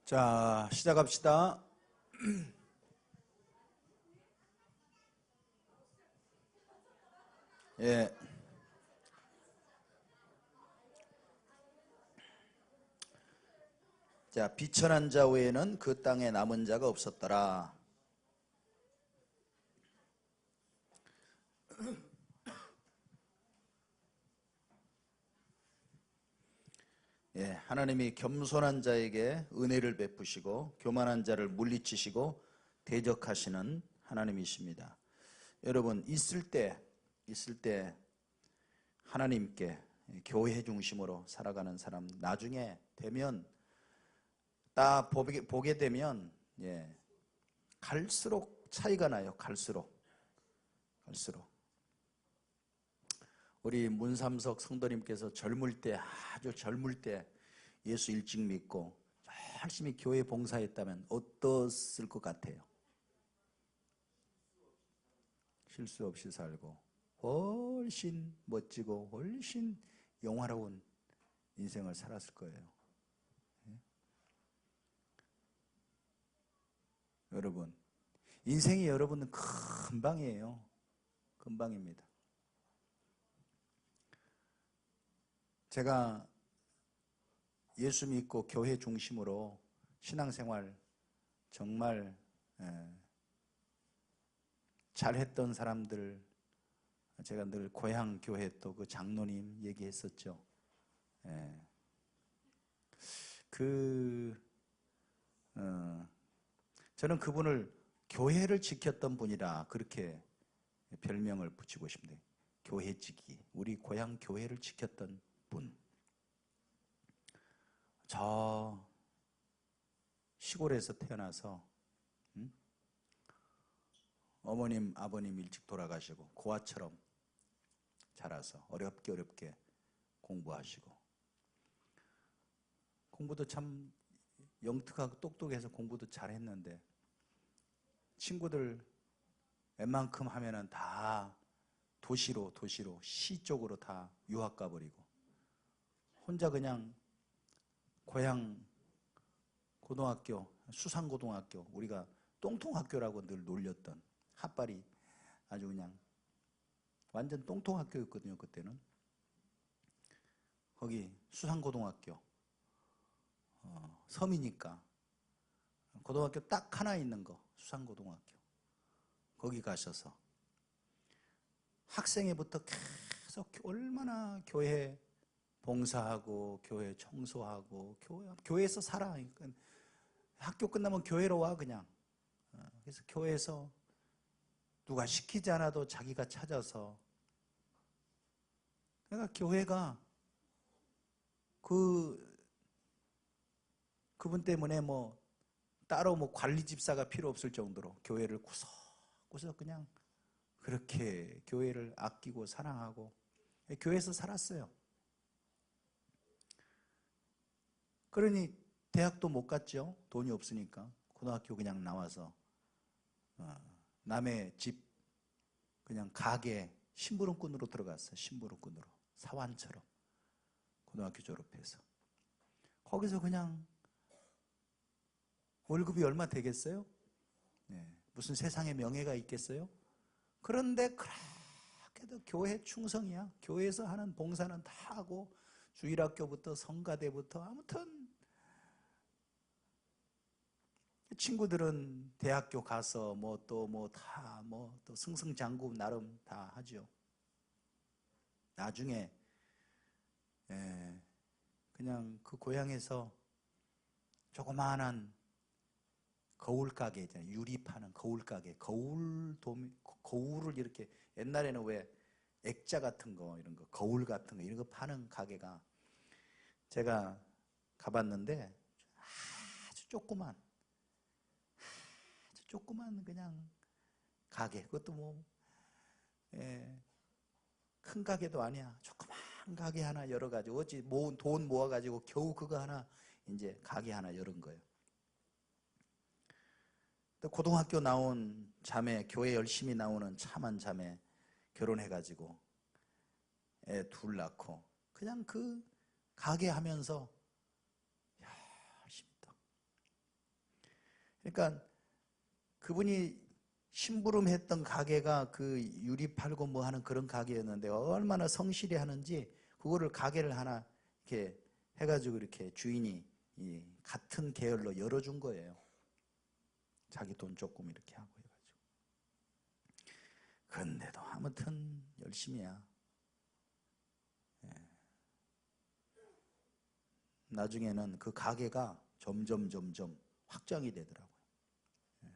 자, 시작합시다. 예. 자, 비천한 자 외에는 그 땅에 남은 자가 없었더라. 예, 하나님이 겸손한 자에게 은혜를 베푸시고 교만한 자를 물리치시고 대적하시는 하나님이십니다. 여러분, 있을 때 하나님께 교회 중심으로 살아가는 사람, 나중에 되면 딱 보게 되면 갈수록 차이가 나요. 갈수록 우리 문삼석 성도님께서 아주 젊을 때 예수 일찍 믿고 열심히 교회 봉사했다면 어떻을 것 같아요? 실수 없이 살고 훨씬 멋지고 훨씬 영화로운 인생을 살았을 거예요. 여러분, 인생이 여러분은 금방이에요. 금방입니다. 제가 예수 믿고 교회 중심으로 신앙생활 정말 잘했던 사람들, 제가 늘 고향 교회 또 그 장로님 얘기했었죠. 저는 그분을 교회를 지켰던 분이라 그렇게 별명을 붙이고 싶네요. 교회지기. 우리 고향 교회를 지켰던 분. 저 시골에서 태어나서 어머님, 아버님 일찍 돌아가시고 고아처럼 자라서 어렵게 공부하시고, 공부도 참 영특하고 똑똑해서 공부도 잘했는데 친구들 웬만큼 하면은 다 도시로 시 쪽으로 다 유학 가버리고 혼자 그냥 고향 고등학교, 수상고등학교, 우리가 똥통학교라고 늘 놀렸던 핫바리 아주 그냥 완전 똥통학교였거든요. 그때는 거기 수상고등학교, 섬이니까 고등학교 딱 하나 있는 거, 수상고등학교. 거기 가셔서 학생회부터 계속 얼마나 교회 봉사하고 교회 청소하고 교회에서 살아. 그러니까 학교 끝나면 교회로 와 그냥. 그래서 교회에서 누가 시키지 않아도 자기가 찾아서, 그러니까 교회가 그분 때문에 뭐 따로 뭐 관리 집사가 필요 없을 정도로 교회를 구석구석 그냥 그렇게 교회를 아끼고 사랑하고 교회에서 살았어요. 그러니 대학도 못 갔죠. 돈이 없으니까. 고등학교 그냥 나와서 남의 집 그냥 가게 심부름꾼으로 들어갔어요. 심부름꾼으로. 사환처럼. 고등학교 졸업해서. 거기서 그냥 월급이 얼마 되겠어요? 무슨 세상에 명예가 있겠어요? 그런데 그렇게도 교회 충성이야. 교회에서 하는 봉사는 다 하고 주일학교부터 성가대부터 아무튼 친구들은 대학교 가서 뭐 또 승승장구 나름 다 하죠. 나중에 그냥 그 고향에서 조그마한 거울 가게 있잖아요. 유리 파는 거울 가게. 거울을 이렇게 옛날에는 왜 액자 같은 거 이런 거 거울 같은 거 이런 거 파는 가게가 제가 가봤는데 아주 조그만 그냥 가게. 그것도 뭐 큰 가게도 아니야. 조그만 가게 하나 열어가지고 어찌 모은 돈 모아가지고 겨우 그거 하나 이제 가게 하나 열은 거예요. 또 고등학교 나온 자매, 교회 열심히 나오는 참한 자매 결혼해가지고 애 둘 낳고 그냥 그 가게 하면서 열심히 또 그러니까 그분이 심부름했던 가게가 그 유리 팔고 뭐 하는 그런 가게였는데 얼마나 성실히 하는지 그거를 가게를 하나 이렇게 해가지고 이렇게 주인이 이 같은 계열로 열어준 거예요. 자기 돈 조금 이렇게 하고 해가지고. 그런데도 아무튼 열심히야. 예. 나중에는 그 가게가 점점 확장이 되더라고요. 예.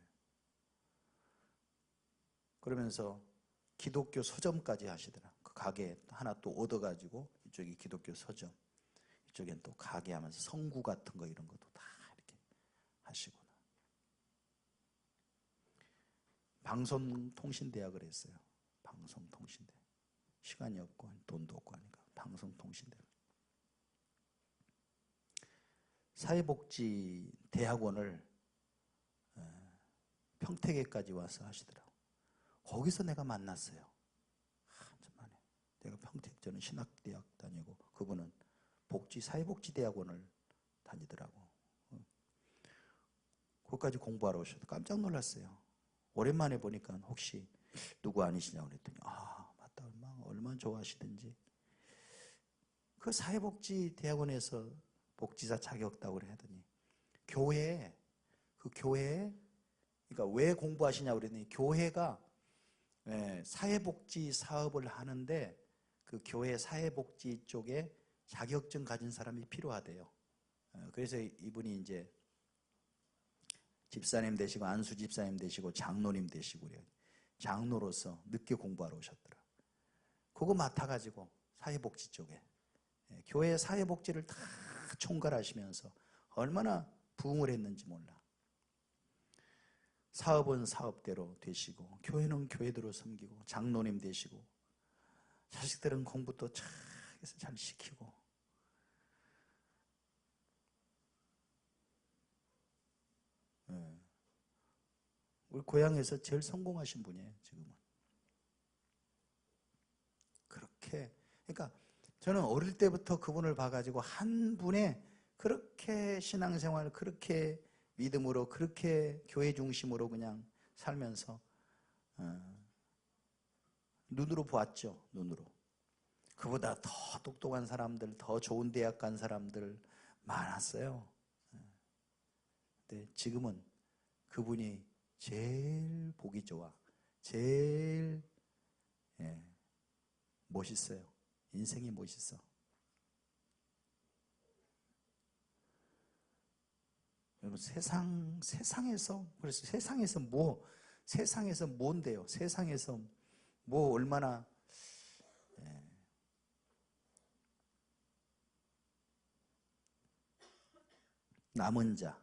그러면서 기독교 서점까지 하시더라. 그 가게 하나 또 얻어가지고 이쪽이 기독교 서점, 이쪽엔 또 가게 하면서 성구 같은 거 이런 것도 다 이렇게 하시구나. 방송통신대학을 했어요. 방송통신대. 시간이 없고 돈도 없고 하니까 방송통신대. 사회복지대학원을 평택에까지 와서 하시더라고. 거기서 내가 만났어요. 한참 만에. 내가 평택, 저는 신학대학 다니고 그분은 사회복지대학원을 다니더라고. 거기까지 공부하러 오셔서 깜짝 놀랐어요. 오랜만에 보니까 혹시 누구 아니시냐고 그랬더니 맞다, 얼마나 좋아하시든지. 그 사회복지대학원에서 복지사 자격 따고 그러더니 교회에 그러니까 왜 공부하시냐고 그랬더니 교회가 사회복지 사업을 하는데 그 교회 사회복지 쪽에 자격증 가진 사람이 필요하대요. 그래서 이분이 이제 집사님 되시고 안수 집사님 되시고 장로님 되시고 그래요. 장로로서 늦게 공부하러 오셨더라. 그거 맡아가지고 사회복지 쪽에 교회 사회복지를 다 총괄하시면서 얼마나 부흥을 했는지 몰라. 사업은 사업대로 되시고 교회는 교회대로 섬기고 장로님 되시고 자식들은 공부도 잘 시키고. 우리 고향에서 제일 성공하신 분이에요, 지금은. 그렇게, 그러니까 저는 어릴 때부터 그분을 봐가지고 한 분의 그렇게 신앙생활, 그렇게 믿음으로, 그렇게 교회 중심으로 그냥 살면서 눈으로 보았죠, 눈으로. 그보다 더 똑똑한 사람들, 더 좋은 대학 간 사람들 많았어요. 근데 지금은 그분이 제일 보기 좋아. 제일 멋있어요. 인생이 멋있어. 여러분 세상에서 그래서 세상에서 뭔데요? 세상에서 뭐 얼마나 남은 자.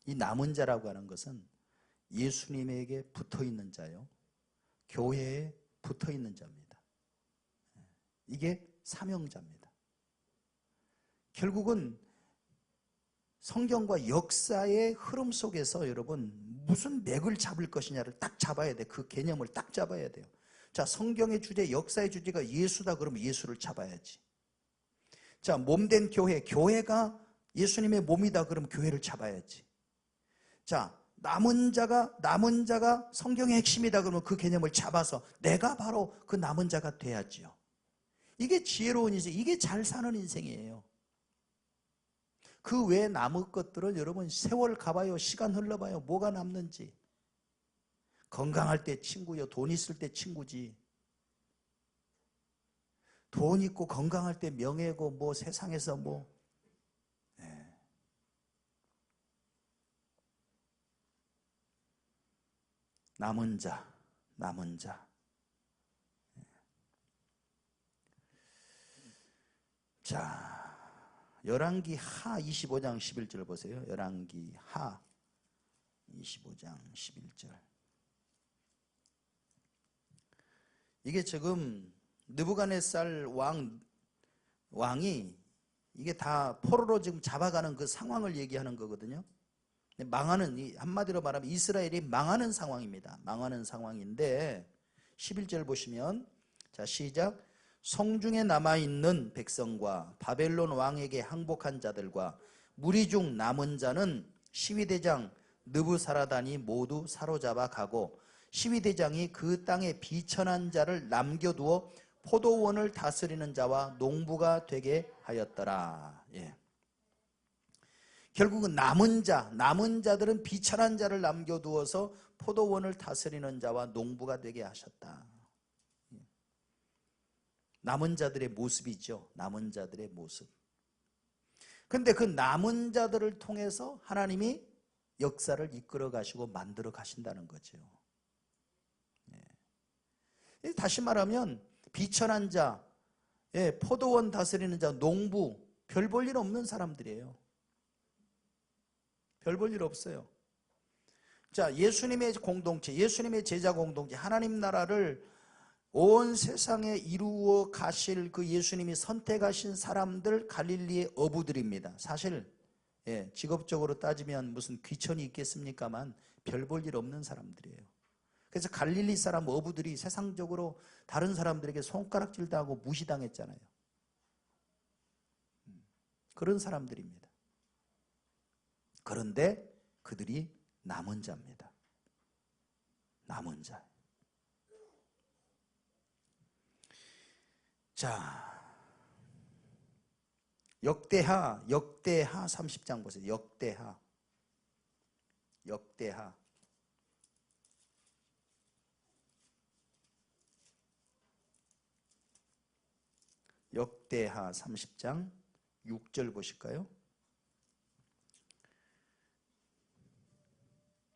이 남은 자라고 하는 것은 예수님에게 붙어 있는 자요. 교회에 붙어 있는 자입니다. 이게 사명자입니다. 결국은 성경과 역사의 흐름 속에서 여러분 무슨 맥을 잡을 것이냐를 딱 잡아야 돼. 그 개념을 딱 잡아야 돼요. 자, 성경의 주제, 역사의 주제가 예수다 그러면 예수를 잡아야지. 자, 몸된 교회가 예수님의 몸이다 그러면 교회를 잡아야지. 자, 남은 자가 성경의 핵심이다 그러면 그 개념을 잡아서 내가 바로 그 남은 자가 돼야지요. 이게 지혜로운 인생, 이게 잘 사는 인생이에요. 그 외에 남은 것들은 여러분 세월 가봐요, 시간 흘러봐요, 뭐가 남는지. 건강할 때 친구요, 돈 있을 때 친구지. 돈 있고 건강할 때 명예고 뭐 세상에서 뭐. 남은 자. 자, 열왕기 하 25장 11절 보세요. 열왕기 하 25장 11절. 이게 지금 느부갓네살 왕이 이게 다 포로로 지금 잡아가는 그 상황을 얘기하는 거거든요. 망하는, 한마디로 말하면 이스라엘이 망하는 상황입니다. 망하는 상황인데 11절 보시면, 자, 시작. 성중에 남아있는 백성과 바벨론 왕에게 항복한 자들과 무리 중 남은 자는 시위대장 느부사라단이 모두 사로잡아 가고 시위대장이 그 땅에 비천한 자를 남겨두어 포도원을 다스리는 자와 농부가 되게 하였더라. 예. 결국은 남은 자들은 비천한 자를 남겨두어서 포도원을 다스리는 자와 농부가 되게 하셨다. 남은 자들의 모습이죠. 남은 자들의 모습. 그런데 그 남은 자들을 통해서 하나님이 역사를 이끌어 가시고 만들어 가신다는 거죠. 다시 말하면 비천한 자, 포도원 다스리는 자, 농부, 별 볼 일 없는 사람들이에요. 별 볼 일 없어요. 자, 예수님의 공동체, 예수님의 제자 공동체, 하나님 나라를 온 세상에 이루어 가실 그 예수님이 선택하신 사람들, 갈릴리의 어부들입니다. 사실 직업적으로 따지면 무슨 귀천이 있겠습니까만 별 볼 일 없는 사람들이에요. 그래서 갈릴리 사람 어부들이 세상적으로 다른 사람들에게 손가락질 당하고 무시당했잖아요. 그런 사람들입니다. 그런데 그들이 남은 자입니다. 남은 자. 자, 역대하 30장 보세요. 역대하 30장 6절 보실까요?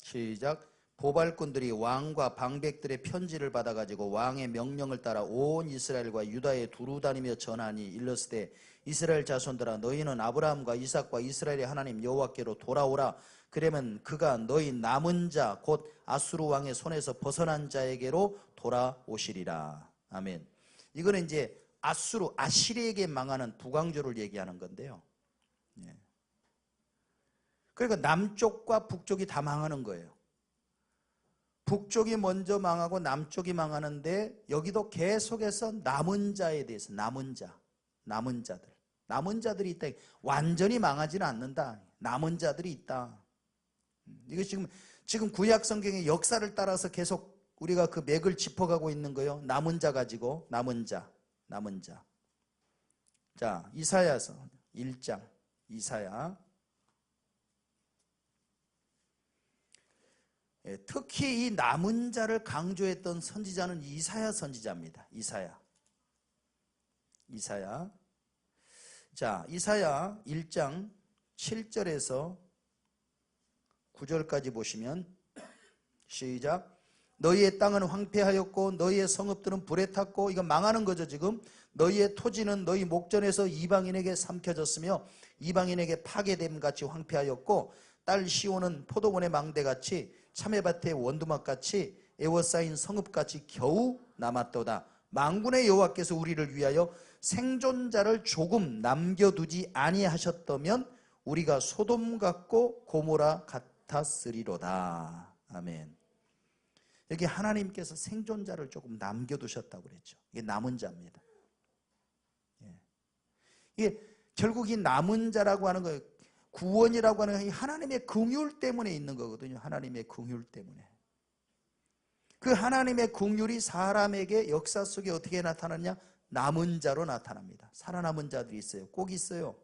시작. 보발꾼들이 왕과 방백들의 편지를 받아가지고 왕의 명령을 따라 온 이스라엘과 유다에 두루 다니며 전하니 일렀으되 이스라엘 자손들아 너희는 아브라함과 이삭과 이스라엘의 하나님 여호와께로 돌아오라. 그러면 그가 너희 남은 자 곧 아수르 왕의 손에서 벗어난 자에게로 돌아오시리라. 아멘. 이거는 이제 아시리에게 망하는 북왕조를 얘기하는 건데요. 그러니까 남쪽과 북쪽이 다 망하는 거예요. 북쪽이 먼저 망하고 남쪽이 망하는데 여기도 계속해서 남은 자에 대해서 남은 자들이 있다. 완전히 망하지는 않는다. 남은 자들이 있다. 이거 지금 구약 성경의 역사를 따라서 계속 우리가 그 맥을 짚어가고 있는 거예요. 남은 자 가지고 남은 자. 자, 이사야서 1장 이사야. 특히 이 남은 자를 강조했던 선지자는 이사야 선지자입니다. 이사야. 자, 이사야 1장 7절에서 9절까지 보시면 시작. 너희의 땅은 황폐하였고 너희의 성읍들은 불에 탔고, 이거 망하는 거죠 지금. 너희의 토지는 너희 목전에서 이방인에게 삼켜졌으며 이방인에게 파괴됨같이 황폐하였고, 딸 시온은 포도원의 망대같이 참외밭의 원두막같이 에워싸인 성읍같이 겨우 남았도다. 만군의 여호와께서 우리를 위하여 생존자를 조금 남겨두지 아니하셨다면 우리가 소돔 같고 고모라 같았으리로다. 아멘. 여기 하나님께서 생존자를 조금 남겨두셨다고 그랬죠. 이게 남은 자입니다. 이게 결국 이 남은 자라고 하는 거예요. 구원이라고 하는 건 하나님의 긍휼 때문에 있는 거거든요. 하나님의 긍휼 때문에. 그 하나님의 긍휼이 사람에게 역사 속에 어떻게 나타나냐? 남은 자로 나타납니다. 살아남은 자들이 있어요. 꼭 있어요.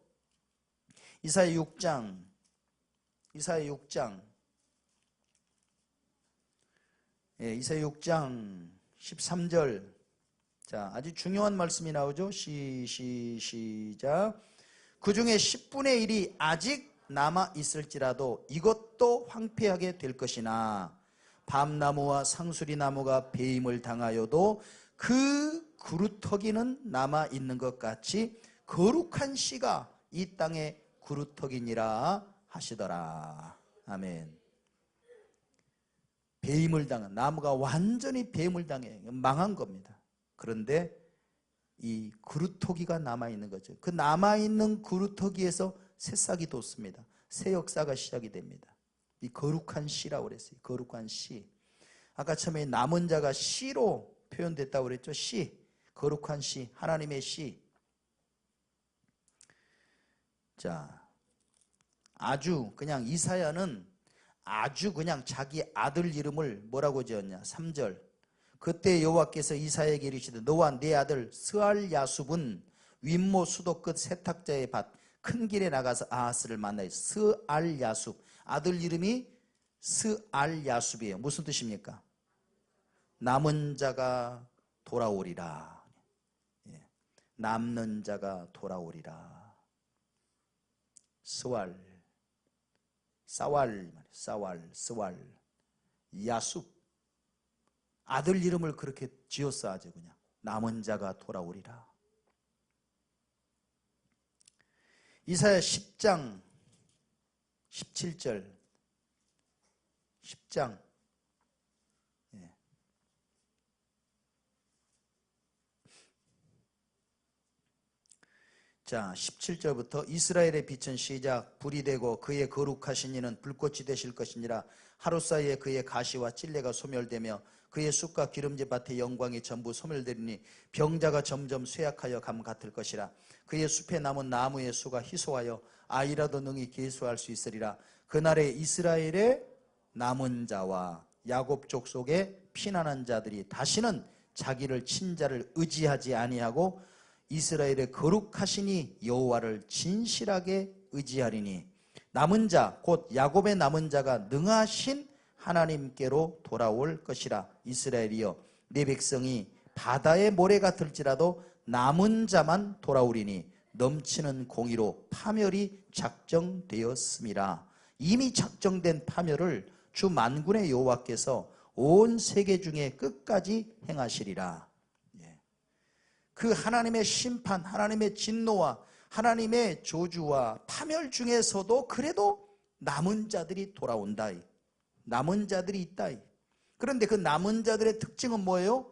이사야 6장 13절. 자, 아주 중요한 말씀이 나오죠. 시작. 그 중에 10분의 1이 아직 남아 있을지라도 이것도 황폐하게 될 것이나 밤나무와 상수리나무가 배임을 당하여도 그 그루터기는 남아 있는 것 같이 거룩한 씨가 이 땅의 그루터기니라 하시더라. 아멘. 배임을 당한 나무가 완전히 배임을 당해 망한 겁니다. 그런데 이 그루터기가 남아있는 거죠. 그 남아있는 그루터기에서 새싹이 돋습니다. 새 역사가 시작이 됩니다. 이 거룩한 씨라고 그랬어요. 거룩한 씨. 아까 처음에 남은 자가 씨로 표현됐다고 그랬죠. 씨. 거룩한 시, 하나님의 시. 자, 아주 그냥 이사야는 아주 그냥 자기 아들 이름을 뭐라고 지었냐? 3절. 그때 여호와께서 이사야에게 이르시되 너와 네 아들 스알야숲은 윗모 수도 끝 세탁자의 밭 큰 길에 나가서 아하스를 만나요. 스알야숲. 아들 이름이 스알야숲이에요. 무슨 뜻입니까? 남은 자가 돌아오리라. 남는 자가 돌아오리라. 스왈, 사왈, 스왈, 야숲. 아들 이름을 그렇게 지었어. 아주 그냥 남은 자가 돌아오리라. 이사야 10장 17절 10장 자 17절부터 이스라엘의 빛은 시작. 불이 되고 그의 거룩하신 이는 불꽃이 되실 것이니라. 하루 사이에 그의 가시와 찔레가 소멸되며 그의 쑥과 기름진 밭의 영광이 전부 소멸되리니 병자가 점점 쇠약하여 감 같을 것이라. 그의 숲에 남은 나무의 수가 희소하여 아이라도 능히 계수할 수 있으리라. 그날에 이스라엘의 남은 자와 야곱 족속의 피난한 자들이 다시는 자기를 친자를 의지하지 아니하고 이스라엘의 거룩하시니 여호와를 진실하게 의지하리니 남은 자 곧 야곱의 남은 자가 능하신 하나님께로 돌아올 것이라. 이스라엘이여 내 백성이 바다의 모래 같을지라도 남은 자만 돌아오리니 넘치는 공의로 파멸이 작정되었음이라. 이미 작정된 파멸을 주 만군의 여호와께서 온 세계 중에 끝까지 행하시리라. 그 하나님의 심판, 하나님의 진노와 하나님의 저주와 파멸 중에서도 그래도 남은 자들이 돌아온다. 남은 자들이 있다. 그런데 그 남은 자들의 특징은 뭐예요?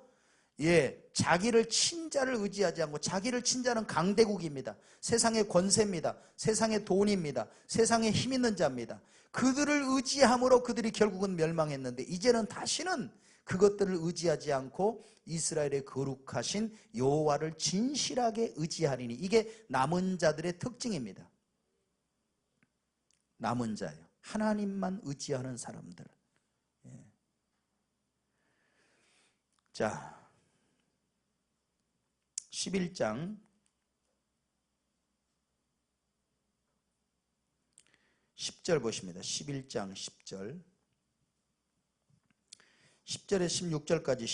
자기를 친자를 의지하지 않고, 자기를 친자는 강대국입니다. 세상의 권세입니다. 세상의 돈입니다. 세상에 힘 있는 자입니다. 그들을 의지함으로 그들이 결국은 멸망했는데 이제는 다시는 그것들을 의지하지 않고 이스라엘의 거룩하신 여호와를 진실하게 의지하리니, 이게 남은 자들의 특징입니다. 남은 자예요. 하나님만 의지하는 사람들. 자, 11장 10절 보십니다. 11장 10절 10절에 16절까지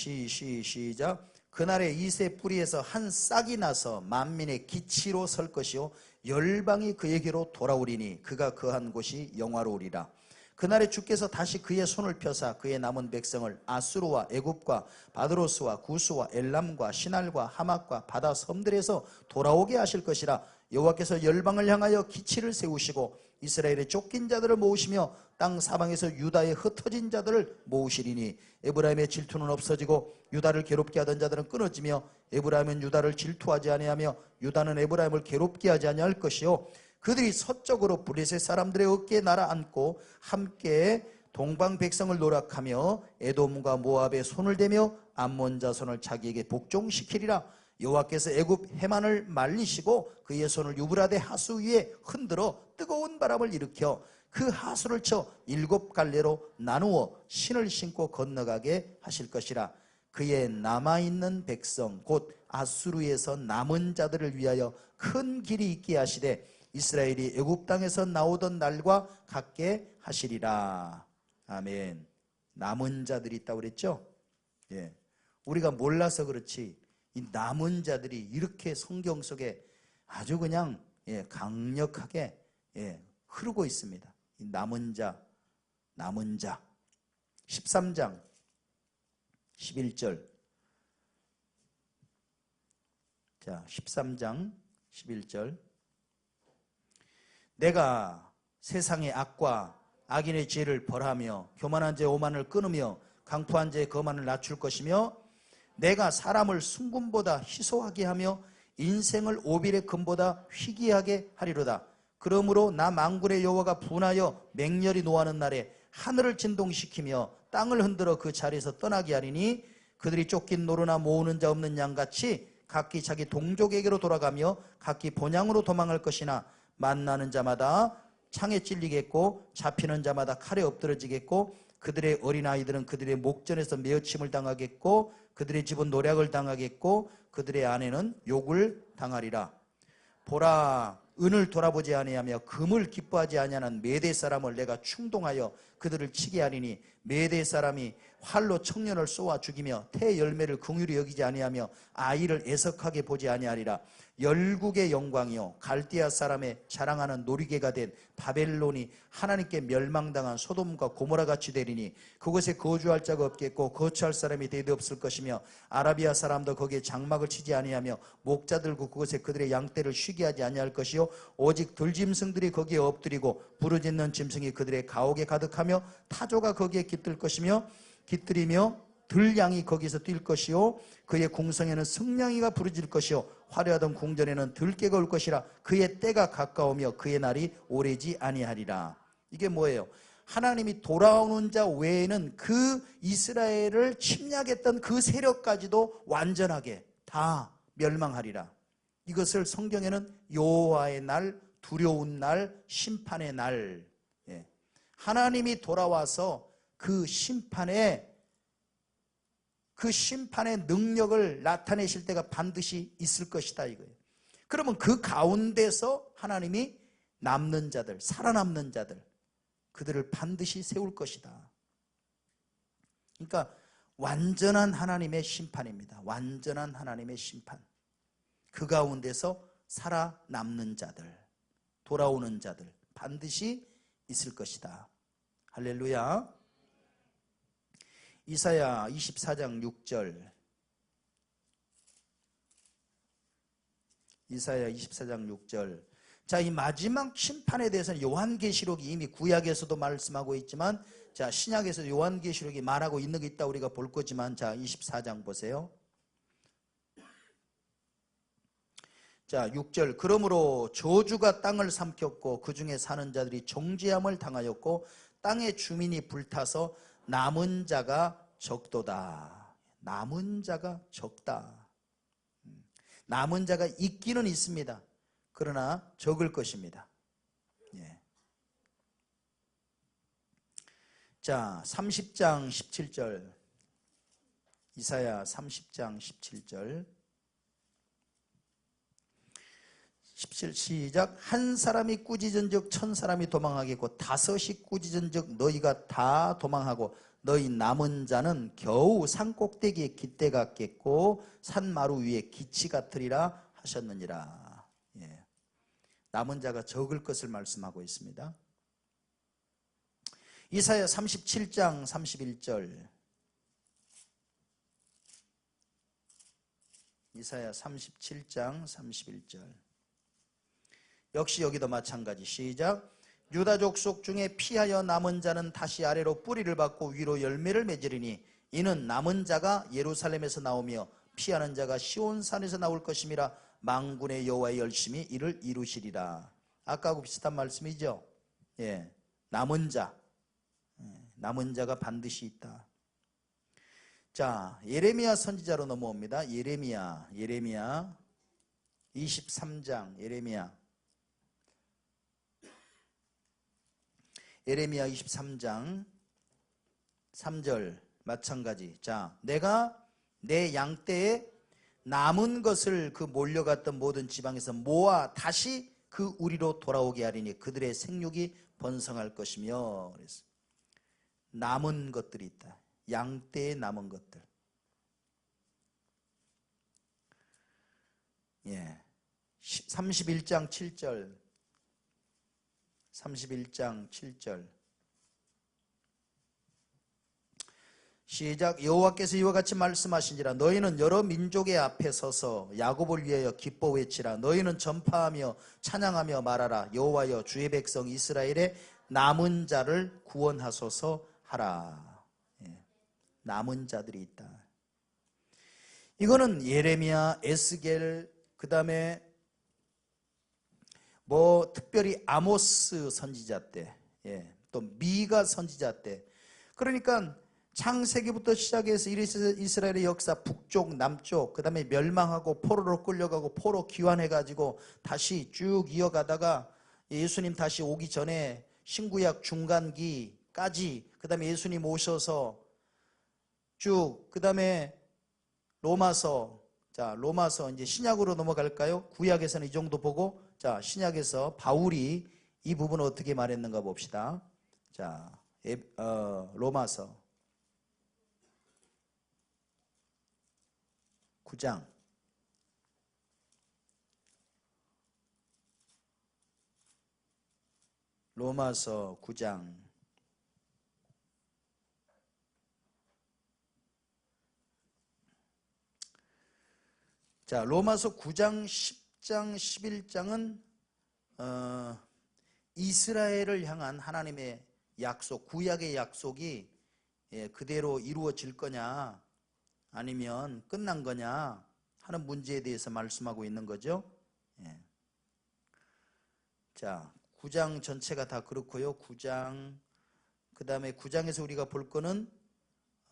시작. 그날에 이새 뿌리에서 한 싹이 나서 만민의 기치로 설 것이요 열방이 그에게로 돌아오리니 그가 거한 곳이 영화로우리라. 그날에 주께서 다시 그의 손을 펴사 그의 남은 백성을 아수르와 애굽과 바드로스와 구스와 엘람과 시날과 하맛과 바다 섬들에서 돌아오게 하실 것이라. 여호와께서 열방을 향하여 기치를 세우시고 이스라엘의 쫓긴 자들을 모으시며 땅 사방에서 유다의 흩어진 자들을 모으시리니 에브라임의 질투는 없어지고 유다를 괴롭게 하던 자들은 끊어지며 에브라임은 유다를 질투하지 아니하며 유다는 에브라임을 괴롭게 하지 아니할 것이요 그들이 서쪽으로 브레셋 사람들의 어깨에 날아앉고 함께 동방 백성을 노락하며 에돔과 모압의 손을 대며 암몬 자손을 자기에게 복종시키리라. 여호와께서 애굽 해만을 말리시고 그의 손을 유브라데 하수 위에 흔들어 뜨거운 바람을 일으켜 그 하수를 쳐 7갈래로 나누어 신을 신고 건너가게 하실 것이라. 그의 남아있는 백성 곧 아수르에서 남은 자들을 위하여 큰 길이 있게 하시되 이스라엘이 애굽 땅에서 나오던 날과 같게 하시리라. 아멘. 남은 자들이 있다고 그랬죠? 우리가 몰라서 그렇지 이 남은 자들이 이렇게 성경 속에 아주 그냥 강력하게 흐르고 있습니다. 이 남은 자 13장 11절. 자, 13장 11절. 내가 세상의 악과 악인의 죄를 벌하며 교만한 자 오만을 끊으며 강포한 자의 거만을 낮출 것이며 내가 사람을 순금보다 희소하게 하며 인생을 오빌의 금보다 희귀하게 하리로다. 그러므로 나 만군의 여호와가 분하여 맹렬히 노하는 날에 하늘을 진동시키며 땅을 흔들어 그 자리에서 떠나게 하리니 그들이 쫓긴 노루나 모으는 자 없는 양같이 각기 자기 동족에게로 돌아가며 각기 본향으로 도망할 것이나 만나는 자마다 창에 찔리겠고 잡히는 자마다 칼에 엎드러지겠고 그들의 어린아이들은 그들의 목전에서 메어침을 당하겠고 그들의 집은 노략을 당하겠고 그들의 아내는 욕을 당하리라. 보라, 은을 돌아보지 아니하며 금을 기뻐하지 아니하는 메대 사람을 내가 충동하여 그들을 치게 하리니 메대 사람이 활로 청년을 쏘아 죽이며 태 열매를 긍휼히 여기지 아니하며 아이를 애석하게 보지 아니하리라. 열국의 영광이요 갈대아 사람의 자랑하는 놀이개가 된 바벨론이 하나님께 멸망당한 소돔과 고모라 같이 되리니 그곳에 거주할 자가 없겠고 거처할 사람이 대대 없을 것이며 아라비아 사람도 거기에 장막을 치지 아니하며 목자 들고 그곳에 그들의 양떼를 쉬게 하지 아니할 것이요 오직 들짐승들이 거기에 엎드리고 부르짖는 짐승이 그들의 가옥에 가득하며 타조가 거기에 깃들 것이며 깃들이며 들양이 거기서 뛸 것이요 그의 궁성에는 승냥이가 부르짖을 것이요 화려하던 궁전에는 들깨가 올 것이라. 그의 때가 가까우며 그의 날이 오래지 아니하리라. 이게 뭐예요? 하나님이 돌아오는 자 외에는 그 이스라엘을 침략했던 그 세력까지도 완전하게 다 멸망하리라. 이것을 성경에는 여호와의 날, 두려운 날, 심판의 날, 하나님이 돌아와서 그 심판의 능력을 나타내실 때가 반드시 있을 것이다 이거예요. 그러면 그 가운데서 하나님이 남는 자들, 살아남는 자들, 그들을 반드시 세울 것이다. 그러니까 완전한 하나님의 심판입니다. 완전한 하나님의 심판. 그 가운데서 살아남는 자들, 돌아오는 자들 반드시 있을 것이다. 할렐루야. 이사야 24장 6절. 이사야 24장 6절. 자, 이 마지막 심판에 대해서는 요한계시록이 이미 구약에서도 말씀하고 있지만, 자, 신약에서 요한계시록이 말하고 있는 게 있다 우리가 볼 거지만, 자, 24장 보세요. 자, 6절. 그러므로 저주가 땅을 삼켰고 그 중에 사는 자들이 정죄함을 당하였고 땅의 주민이 불타서 남은 자가 적도다. 남은 자가 적다. 남은 자가 있기는 있습니다. 그러나 적을 것입니다. 예. 자, 30장 17절. 이사야 30장 17절. 17 시작. 한 사람이 꾸짖은즉 1000사람이 도망하겠고 5이 꾸짖은즉 너희가 다 도망하고 너희 남은 자는 겨우 산꼭대기에 깃대 같겠고 산마루 위에 기치 같으리라 하셨느니라. 예. 남은 자가 적을 것을 말씀하고 있습니다. 이사야 37장 31절. 이사야 37장 31절. 역시 여기도 마찬가지. 시작. 유다 족속 중에 피하여 남은 자는 다시 아래로 뿌리를 받고 위로 열매를 맺으리니 이는 남은 자가 예루살렘에서 나오며 피하는 자가 시온산에서 나올 것임이라. 만군의 여호와의 열심히 이를 이루시리라. 아까하고 비슷한 말씀이죠. 예, 남은 자, 남은 자가 반드시 있다. 자, 예레미야 선지자로 넘어옵니다. 예레미야 23장. 예레미야 23장 3절 마찬가지. 자, 내가 내 양떼에 남은 것을 그 몰려갔던 모든 지방에서 모아 다시 그 우리로 돌아오게 하리니 그들의 생육이 번성할 것이며. 그래서 남은 것들이 있다. 양떼에 남은 것들. 예. 31장 7절. 31장 7절. 시작. 여호와께서 이와 같이 말씀하신지라. 너희는 여러 민족의 앞에 서서 야곱을 위하여 기뻐 외치라. 너희는 전파하며 찬양하며 말하라. 여호와여 주의 백성 이스라엘의 남은 자를 구원하소서 하라. 예. 남은 자들이 있다. 이거는 예레미야, 에스겔, 그 다음에 특별히 아모스 선지자 때, 또 미가 선지자 때. 그러니까 창세기부터 시작해서 이스라엘의 역사 북쪽 남쪽 그 다음에 멸망하고 포로로 끌려가고 포로 귀환해가지고 다시 쭉 이어가다가 예수님 다시 오기 전에 신구약 중간기까지 그 다음에 예수님 오셔서 쭉 그 다음에 로마서, 자 로마서 이제 신약으로 넘어갈까요? 구약에서는 이 정도 보고 자 신약에서 바울이 이 부분을 어떻게 말했는가 봅시다. 자 로마서 9장 로마서 9장 자 로마서 9장 10장 11장은 이스라엘을 향한 하나님의 약속, 구약의 약속이 그대로 이루어질 거냐 아니면 끝난 거냐 하는 문제에 대해서 말씀하고 있는 거죠. 자 9장 전체가 다 그렇고요. 9장 그 다음에 9장에서 우리가 볼 거는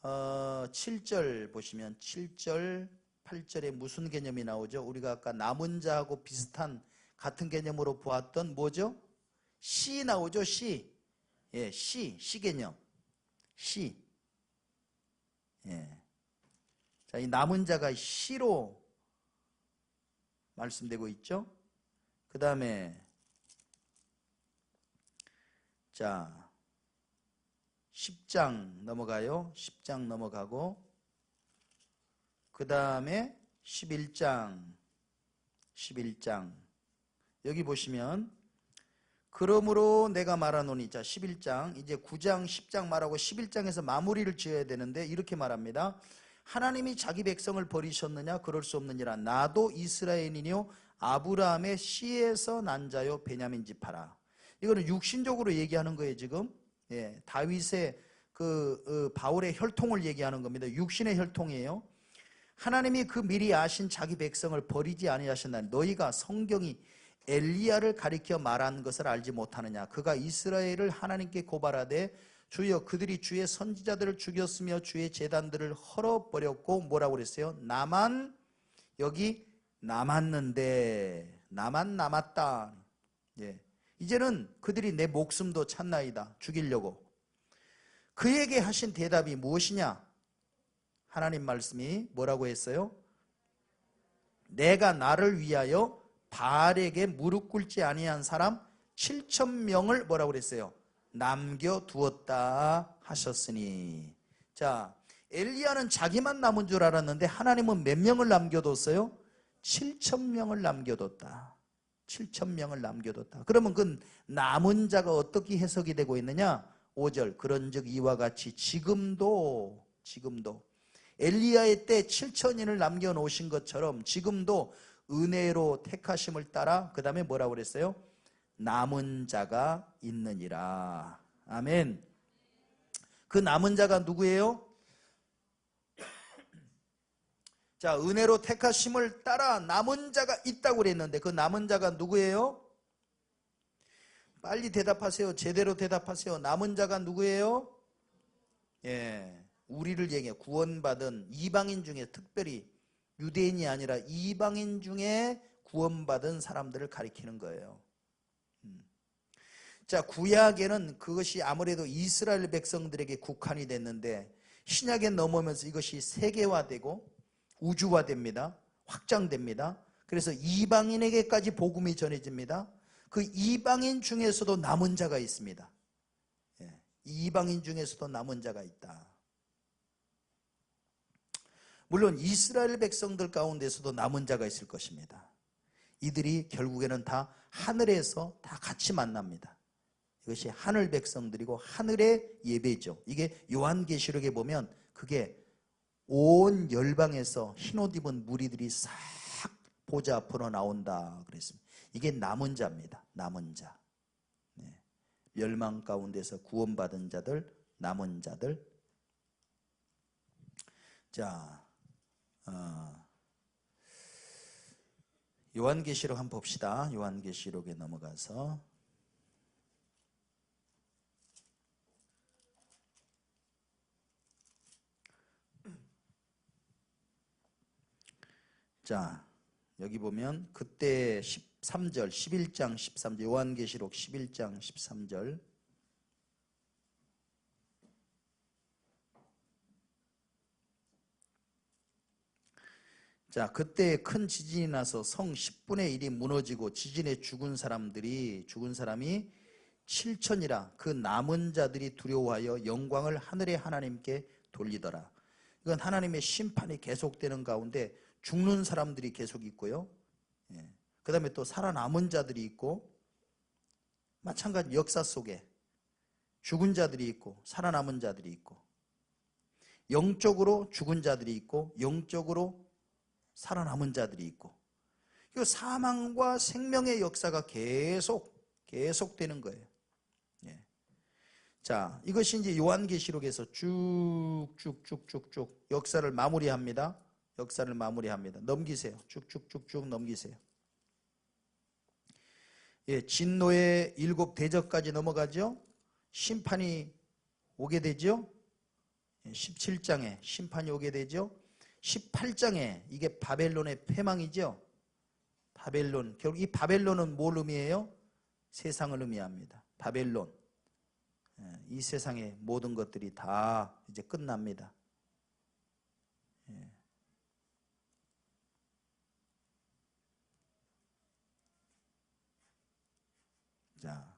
7절 보시면 7절 8절에 무슨 개념이 나오죠? 우리가 아까 남은 자하고 비슷한 같은 개념으로 보았던 뭐죠? 시 나오죠? 시. 예, 시 개념. 시. 예. 자, 이 남은 자가 시로 말씀되고 있죠? 그 다음에 자 10장 넘어가요. 10장 넘어가고 그 다음에 11장 여기 보시면 그러므로 내가 말하노니 자 11장 이제 9장 10장 말하고 11장에서 마무리를 지어야 되는데 이렇게 말합니다. 하나님이 자기 백성을 버리셨느냐 그럴 수 없느니라. 나도 이스라엘이뇨 아브라함의 씨에서 난 자요 베냐민 지파라. 이거는 육신적으로 얘기하는 거예요 지금. 예, 다윗의 바울의 혈통을 얘기하는 겁니다. 육신의 혈통이에요. 하나님이 그 미리 아신 자기 백성을 버리지 아니하셨나니 너희가 성경이 엘리야를 가리켜 말한 것을 알지 못하느냐. 그가 이스라엘을 하나님께 고발하되 주여 그들이 주의 선지자들을 죽였으며 주의 제단들을 헐어버렸고 뭐라고 그랬어요? 나만 여기 남았는데 나만 남았다. 예. 이제는 그들이 내 목숨도 찾나이다. 죽이려고. 그에게 하신 대답이 무엇이냐? 하나님 말씀이 뭐라고 했어요? 내가 나를 위하여 바알에게 무릎 꿇지 아니한 사람 7,000명을 뭐라고 그랬어요? 남겨두었다 하셨으니. 자, 엘리야는 자기만 남은 줄 알았는데 하나님은 몇 명을 남겨뒀어요? 7,000명을 남겨뒀다. 7,000명을 남겨뒀다. 그러면 그 남은 자가 어떻게 해석이 되고 있느냐? 5절 그런즉 이와 같이 지금도 엘리야의 때 7,000인을 남겨놓으신 것처럼 지금도 은혜로 택하심을 따라 그 다음에 뭐라고 그랬어요? 남은 자가 있느니라. 아멘. 그 남은 자가 누구예요? 자, 은혜로 택하심을 따라 남은 자가 있다고 그랬는데 그 남은 자가 누구예요? 빨리 대답하세요. 제대로 대답하세요. 남은 자가 누구예요? 예, 우리를 얘기해. 구원받은 이방인 중에 특별히 유대인이 아니라 이방인 중에 구원받은 사람들을 가리키는 거예요. 자, 구약에는 그것이 아무래도 이스라엘 백성들에게 국한이 됐는데 신약에 넘어오면서 이것이 세계화되고 우주화됩니다. 확장됩니다. 그래서 이방인에게까지 복음이 전해집니다. 그 이방인 중에서도 남은 자가 있습니다. 예, 이방인 중에서도 남은 자가 있다. 물론 이스라엘 백성들 가운데서도 남은 자가 있을 것입니다. 이들이 결국에는 다 하늘에서 다 같이 만납니다. 이것이 하늘 백성들이고 하늘의 예배죠. 이게 요한계시록에 보면 그게 온 열방에서 흰옷 입은 무리들이 싹 보좌 앞으로 나온다 그랬습니다. 이게 남은 자입니다. 남은 자. 네. 멸망 가운데서 구원받은 자들, 남은 자들. 자, 요한계시록 한번 봅시다. 요한계시록에 넘어가서 자, 여기 보면 그때 13절, 11장 13절, 요한계시록 11장 13절. 자, 그때 큰 지진이 나서 성 10분의 1이 무너지고 지진에 죽은 사람이 7천이라. 그 남은 자들이 두려워하여 영광을 하늘의 하나님께 돌리더라. 이건 하나님의 심판이 계속되는 가운데 죽는 사람들이 계속 있고요. 그 다음에 또 살아남은 자들이 있고, 마찬가지 역사 속에 죽은 자들이 있고 살아남은 자들이 있고, 영적으로 죽은 자들이 있고 영적으로 살아남은 자들이 있고, 이 사망과 생명의 역사가 계속되는 거예요. 자, 이것이 이제 요한계시록에서 쭉쭉쭉쭉쭉 역사를 마무리합니다. 넘기세요. 쭉쭉쭉쭉 넘기세요. 진노의 7 대접까지 넘어가죠. 심판이 오게 되죠. 17장에 심판이 오게 되죠. 18장에 이게 바벨론의 패망이죠. 바벨론, 결국 이 바벨론은 뭘 의미해요? 세상을 의미합니다. 바벨론, 이 세상의 모든 것들이 다 이제 끝납니다. 자,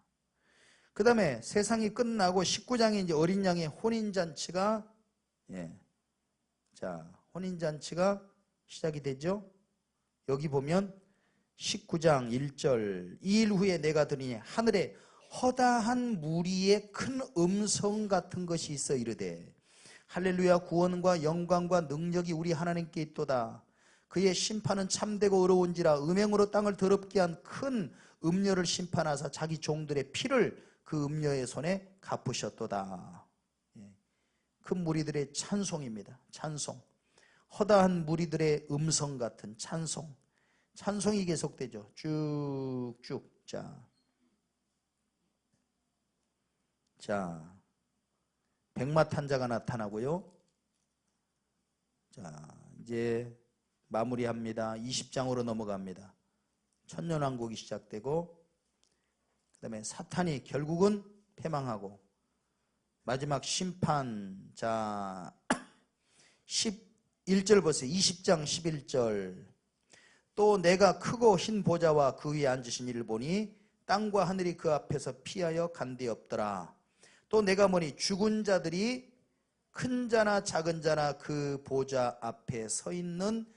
그 다음에 세상이 끝나고 19장에 이제 어린 양의 혼인잔치가, 자, 혼인잔치가 시작이 되죠. 여기 보면 19장 1절, 2일 후에 내가 들으니 하늘에 허다한 무리의 큰 음성 같은 것이 있어 이르되 할렐루야, 구원과 영광과 능력이 우리 하나님께 있도다. 그의 심판은 참되고 의로운지라. 음행으로 땅을 더럽게 한 큰 음녀를 심판하사 자기 종들의 피를 그 음녀의 손에 갚으셨도다. 큰 무리들의 찬송입니다. 찬송. 허다한 무리들의 음성 같은 찬송. 찬송이 계속되죠. 쭉쭉. 자, 백마탄자가 나타나고요. 자, 이제 마무리합니다. 20장으로 넘어갑니다. 천년왕국이 시작되고, 그 다음에 사탄이 결국은 패망하고, 마지막 심판. 자, 11절 보세요. 20장 11절. 또 내가 크고 흰 보좌와 그 위에 앉으신 이를 보니 땅과 하늘이 그 앞에서 피하여 간 데 없더라. 또 내가 보니 죽은 자들이 큰 자나 작은 자나 그 보좌 앞에 서 있는데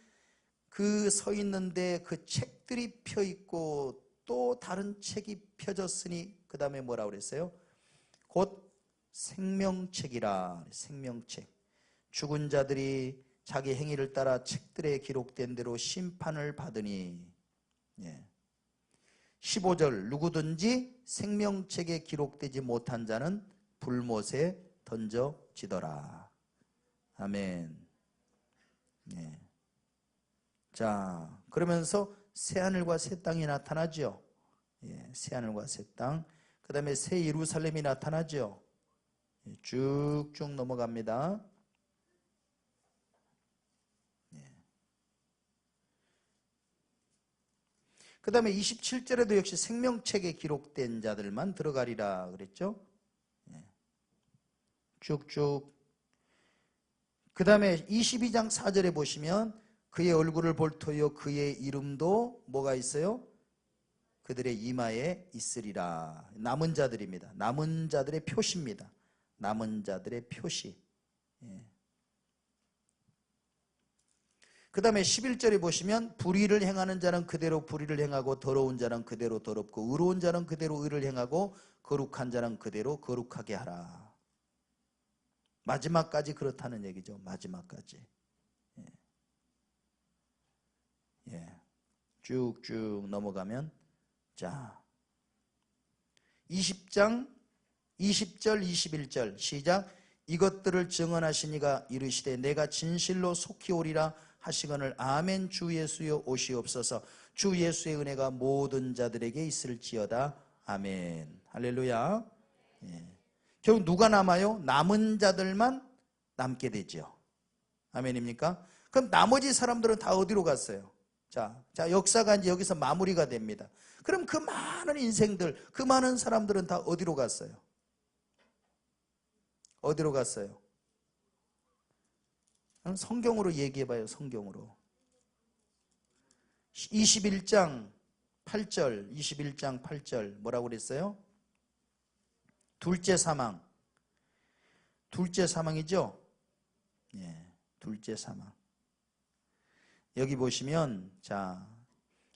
그 책들이 펴 있고 또 다른 책이 펴졌으니, 그 다음에 뭐라고 그랬어요? 곧 생명책이라. 생명책. 죽은 자들이 자기 행위를 따라 책들에 기록된 대로 심판을 받으니. 15절, 누구든지 생명책에 기록되지 못한 자는 불못에 던져지더라. 아멘. 자, 그러면서 새하늘과 새 땅이 나타나죠. 새하늘과 새 땅. 그 다음에 새 예루살렘이 나타나죠. 쭉쭉 넘어갑니다. 그 다음에 27절에도 역시 생명책에 기록된 자들만 들어가리라 그랬죠. 쭉쭉. 그 다음에 22장 4절에 보시면 그의 얼굴을 볼 터여 그의 이름도 뭐가 있어요? 그들의 이마에 있으리라. 남은 자들입니다. 남은 자들의 표시입니다. 남은 자들의 표시. 그 다음에 11절에 보시면 불의를 행하는 자는 그대로 불의를 행하고 더러운 자는 그대로 더럽고 의로운 자는 그대로 의를 행하고 거룩한 자는 그대로 거룩하게 하라. 마지막까지 그렇다는 얘기죠. 마지막까지. 쭉쭉 넘어가면, 자, 20장 20절 21절 시작. 이것들을 증언하시니가 이르시되 내가 진실로 속히 오리라 하시거늘 아멘. 주 예수여 오시옵소서. 주 예수의 은혜가 모든 자들에게 있을지어다. 아멘. 할렐루야. 결국 누가 남아요? 남은 자들만 남게 되죠. 아멘입니까? 그럼 나머지 사람들은 다 어디로 갔어요? 자, 역사가 이제 여기서 마무리가 됩니다. 그럼 그 많은 인생들, 그 많은 사람들은 다 어디로 갔어요? 어디로 갔어요? 성경으로 얘기해봐요. 성경으로. 21장 8절, 21장 8절 뭐라고 그랬어요? 둘째 사망. 둘째 사망이죠? 예, 둘째 사망. 여기 보시면, 자,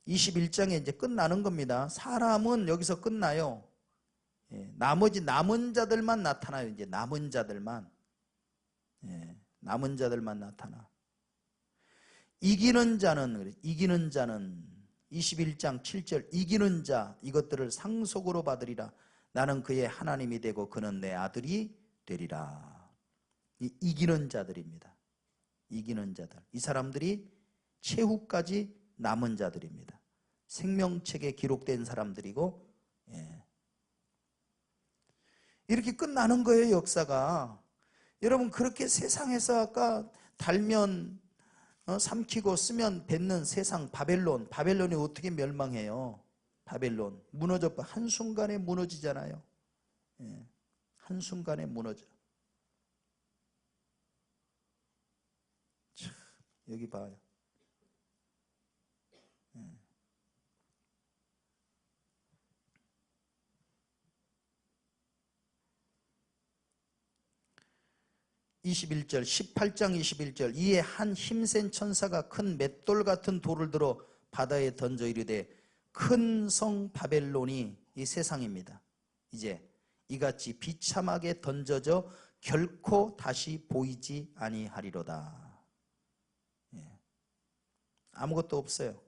21장에 이제 끝나는 겁니다. 사람은 여기서 끝나요. 예, 나머지 남은 자들만 나타나요. 이제 남은 자들만. 예, 남은 자들만 나타나. 이기는 자는 21장 7절, 이기는 자 이것들을 상속으로 받으리라. 나는 그의 하나님이 되고 그는 내 아들이 되리라. 이기는 자들입니다. 이기는 자들. 이 사람들이 최후까지 남은 자들입니다. 생명책에 기록된 사람들이고, 예. 이렇게 끝나는 거예요, 역사가. 여러분, 그렇게 세상에서 아까 달면 삼키고 쓰면 뱉는 세상 바벨론이 어떻게 멸망해요? 바벨론 무너져, 한순간에 무너지잖아요. 예. 한순간에 무너져. 참, 여기 봐요. 예. 21절, 18장 21절, 이에 한 힘센 천사가 큰 맷돌 같은 돌을 들어 바다에 던져 이르되 큰 성 바벨론이, 이 세상입니다, 이제 이같이 비참하게 던져져 결코 다시 보이지 아니하리로다. 예. 아무것도 없어요.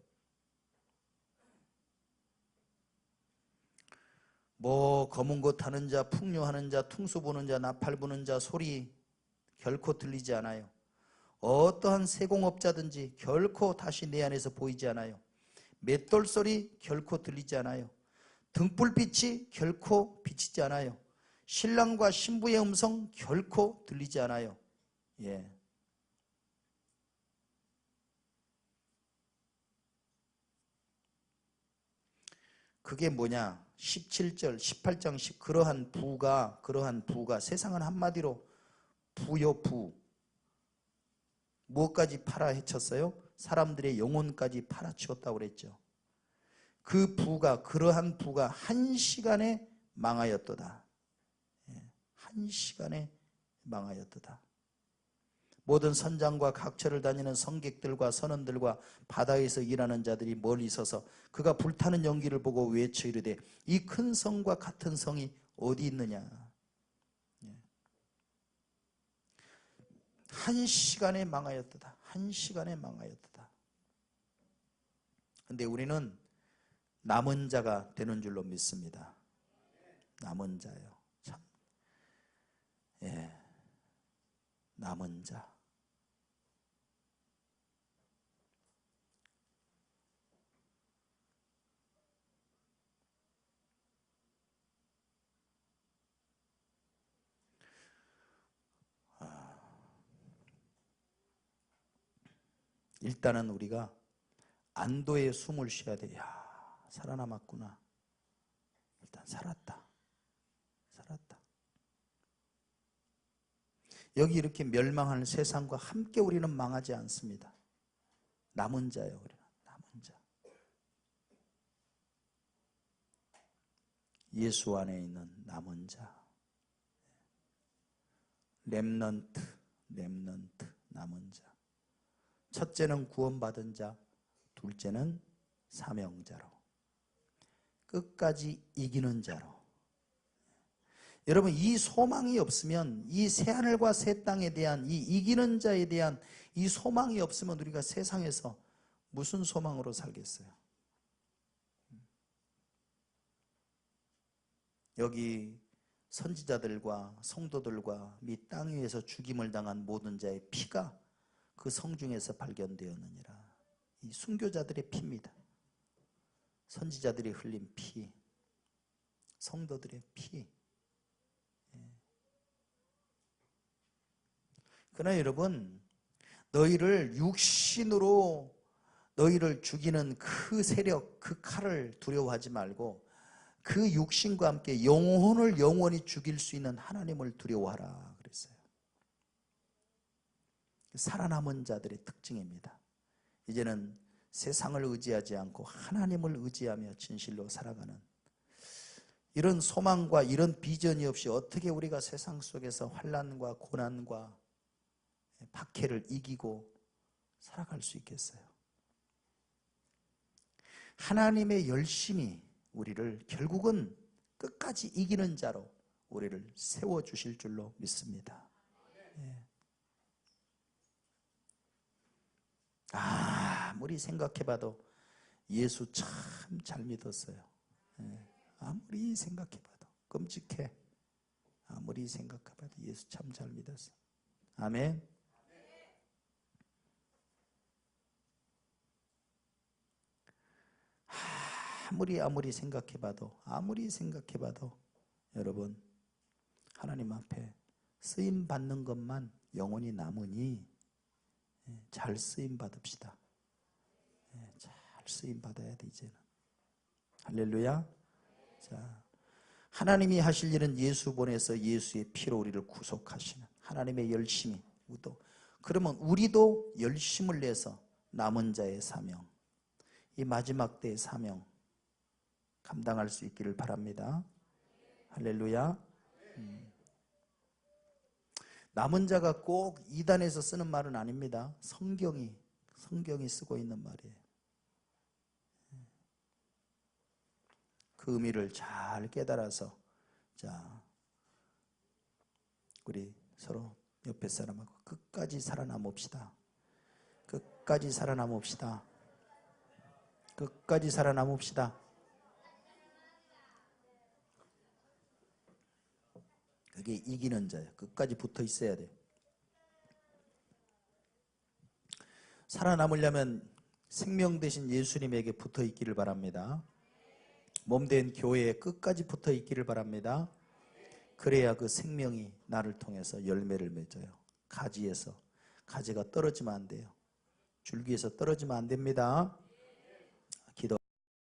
뭐 검은 것 타는 자, 풍류하는 자, 퉁수 부는 자, 나팔 부는 자 소리 결코 들리지 않아요. 어떠한 세공업자든지 결코 다시 내 안에서 보이지 않아요. 맷돌 소리 결코 들리지 않아요. 등불빛이 결코 비치지 않아요. 신랑과 신부의 음성 결코 들리지 않아요. 예. 그게 뭐냐? 17절, 18장 10, 그러한 부가 세상은 한마디로 부요, 부. 무엇까지 팔아 헤쳤어요? 사람들의 영혼까지 팔아치웠다고 그랬죠. 그러한 부가 한 시간에 망하였도다. 한 시간에 망하였도다. 모든 선장과 각처를 다니는 성객들과 선원들과 바다에서 일하는 자들이 멀리 서서 그가 불타는 연기를 보고 외쳐 이르되 이 큰 성과 같은 성이 어디 있느냐. 한 시간에 망하였도다. 한 시간에 망하였도다. 근데 우리는 남은 자가 되는 줄로 믿습니다. 남은 자요. 참. 예. 남은 자. 일단은 우리가 안도의 숨을 쉬어야 돼. 야, 살아남았구나. 일단 살았다. 여기 이렇게 멸망하는 세상과 함께 우리는 망하지 않습니다. 남은 자예요, 우리는. 남은 자. 예수 안에 있는 남은 자. 렘넌트, 남은 자. 첫째는 구원받은 자, 둘째는 사명자로, 끝까지 이기는 자로. 여러분, 이 소망이 없으면, 이 새하늘과 새 땅에 대한 이 이기는 자에 대한 이 소망이 없으면 우리가 세상에서 무슨 소망으로 살겠어요? 여기 선지자들과 성도들과 이 땅 위에서 죽임을 당한 모든 자의 피가 그 성중에서 발견되었느니라. 이 순교자들의 피입니다. 선지자들이 흘린 피, 성도들의 피. 그러나 여러분, 너희를 육신으로 너희를 죽이는 그 세력, 그 칼을 두려워하지 말고 그 육신과 함께 영혼을 영원히 죽일 수 있는 하나님을 두려워하라 그랬어요. 살아남은 자들의 특징입니다. 이제는 세상을 의지하지 않고 하나님을 의지하며 진실로 살아가는, 이런 소망과 이런 비전이 없이 어떻게 우리가 세상 속에서 환난과 고난과 박해를 이기고 살아갈 수 있겠어요? 하나님의 열심이 우리를 결국은 끝까지 이기는 자로 우리를 세워주실 줄로 믿습니다. 아무리 생각해봐도 예수 참 잘 믿었어요. 아무리 생각해봐도 끔찍해. 아무리 생각해봐도 예수 참 잘 믿었어. 아멘. 아무리 생각해봐도 여러분, 하나님 앞에 쓰임 받는 것만 영원히 남으니 잘 쓰임 받읍시다. 잘 쓰임 받아야 돼 이제는. 할렐루야. 자, 하나님이 하실 일은 예수 보내서 예수의 피로 우리를 구속하시는 하나님의 열심이, 그러면 우리도 열심을 내서 남은 자의 사명, 이 마지막 때의 사명 감당할 수 있기를 바랍니다. 할렐루야. 남은 자가 꼭 이단에서 쓰는 말은 아닙니다. 성경이 쓰고 있는 말이에요. 그 의미를 잘 깨달아서, 자, 우리 서로 옆에 사람하고 끝까지 살아남읍시다. 끝까지 살아남읍시다. 끝까지 살아남읍시다. 그게 이기는 자예요. 끝까지 붙어 있어야 돼요. 살아남으려면 생명 되신 예수님에게 붙어 있기를 바랍니다. 몸된 교회에 끝까지 붙어 있기를 바랍니다. 그래야 그 생명이 나를 통해서 열매를 맺어요. 가지에서, 가지가 떨어지면 안 돼요. 줄기에서 떨어지면 안 됩니다.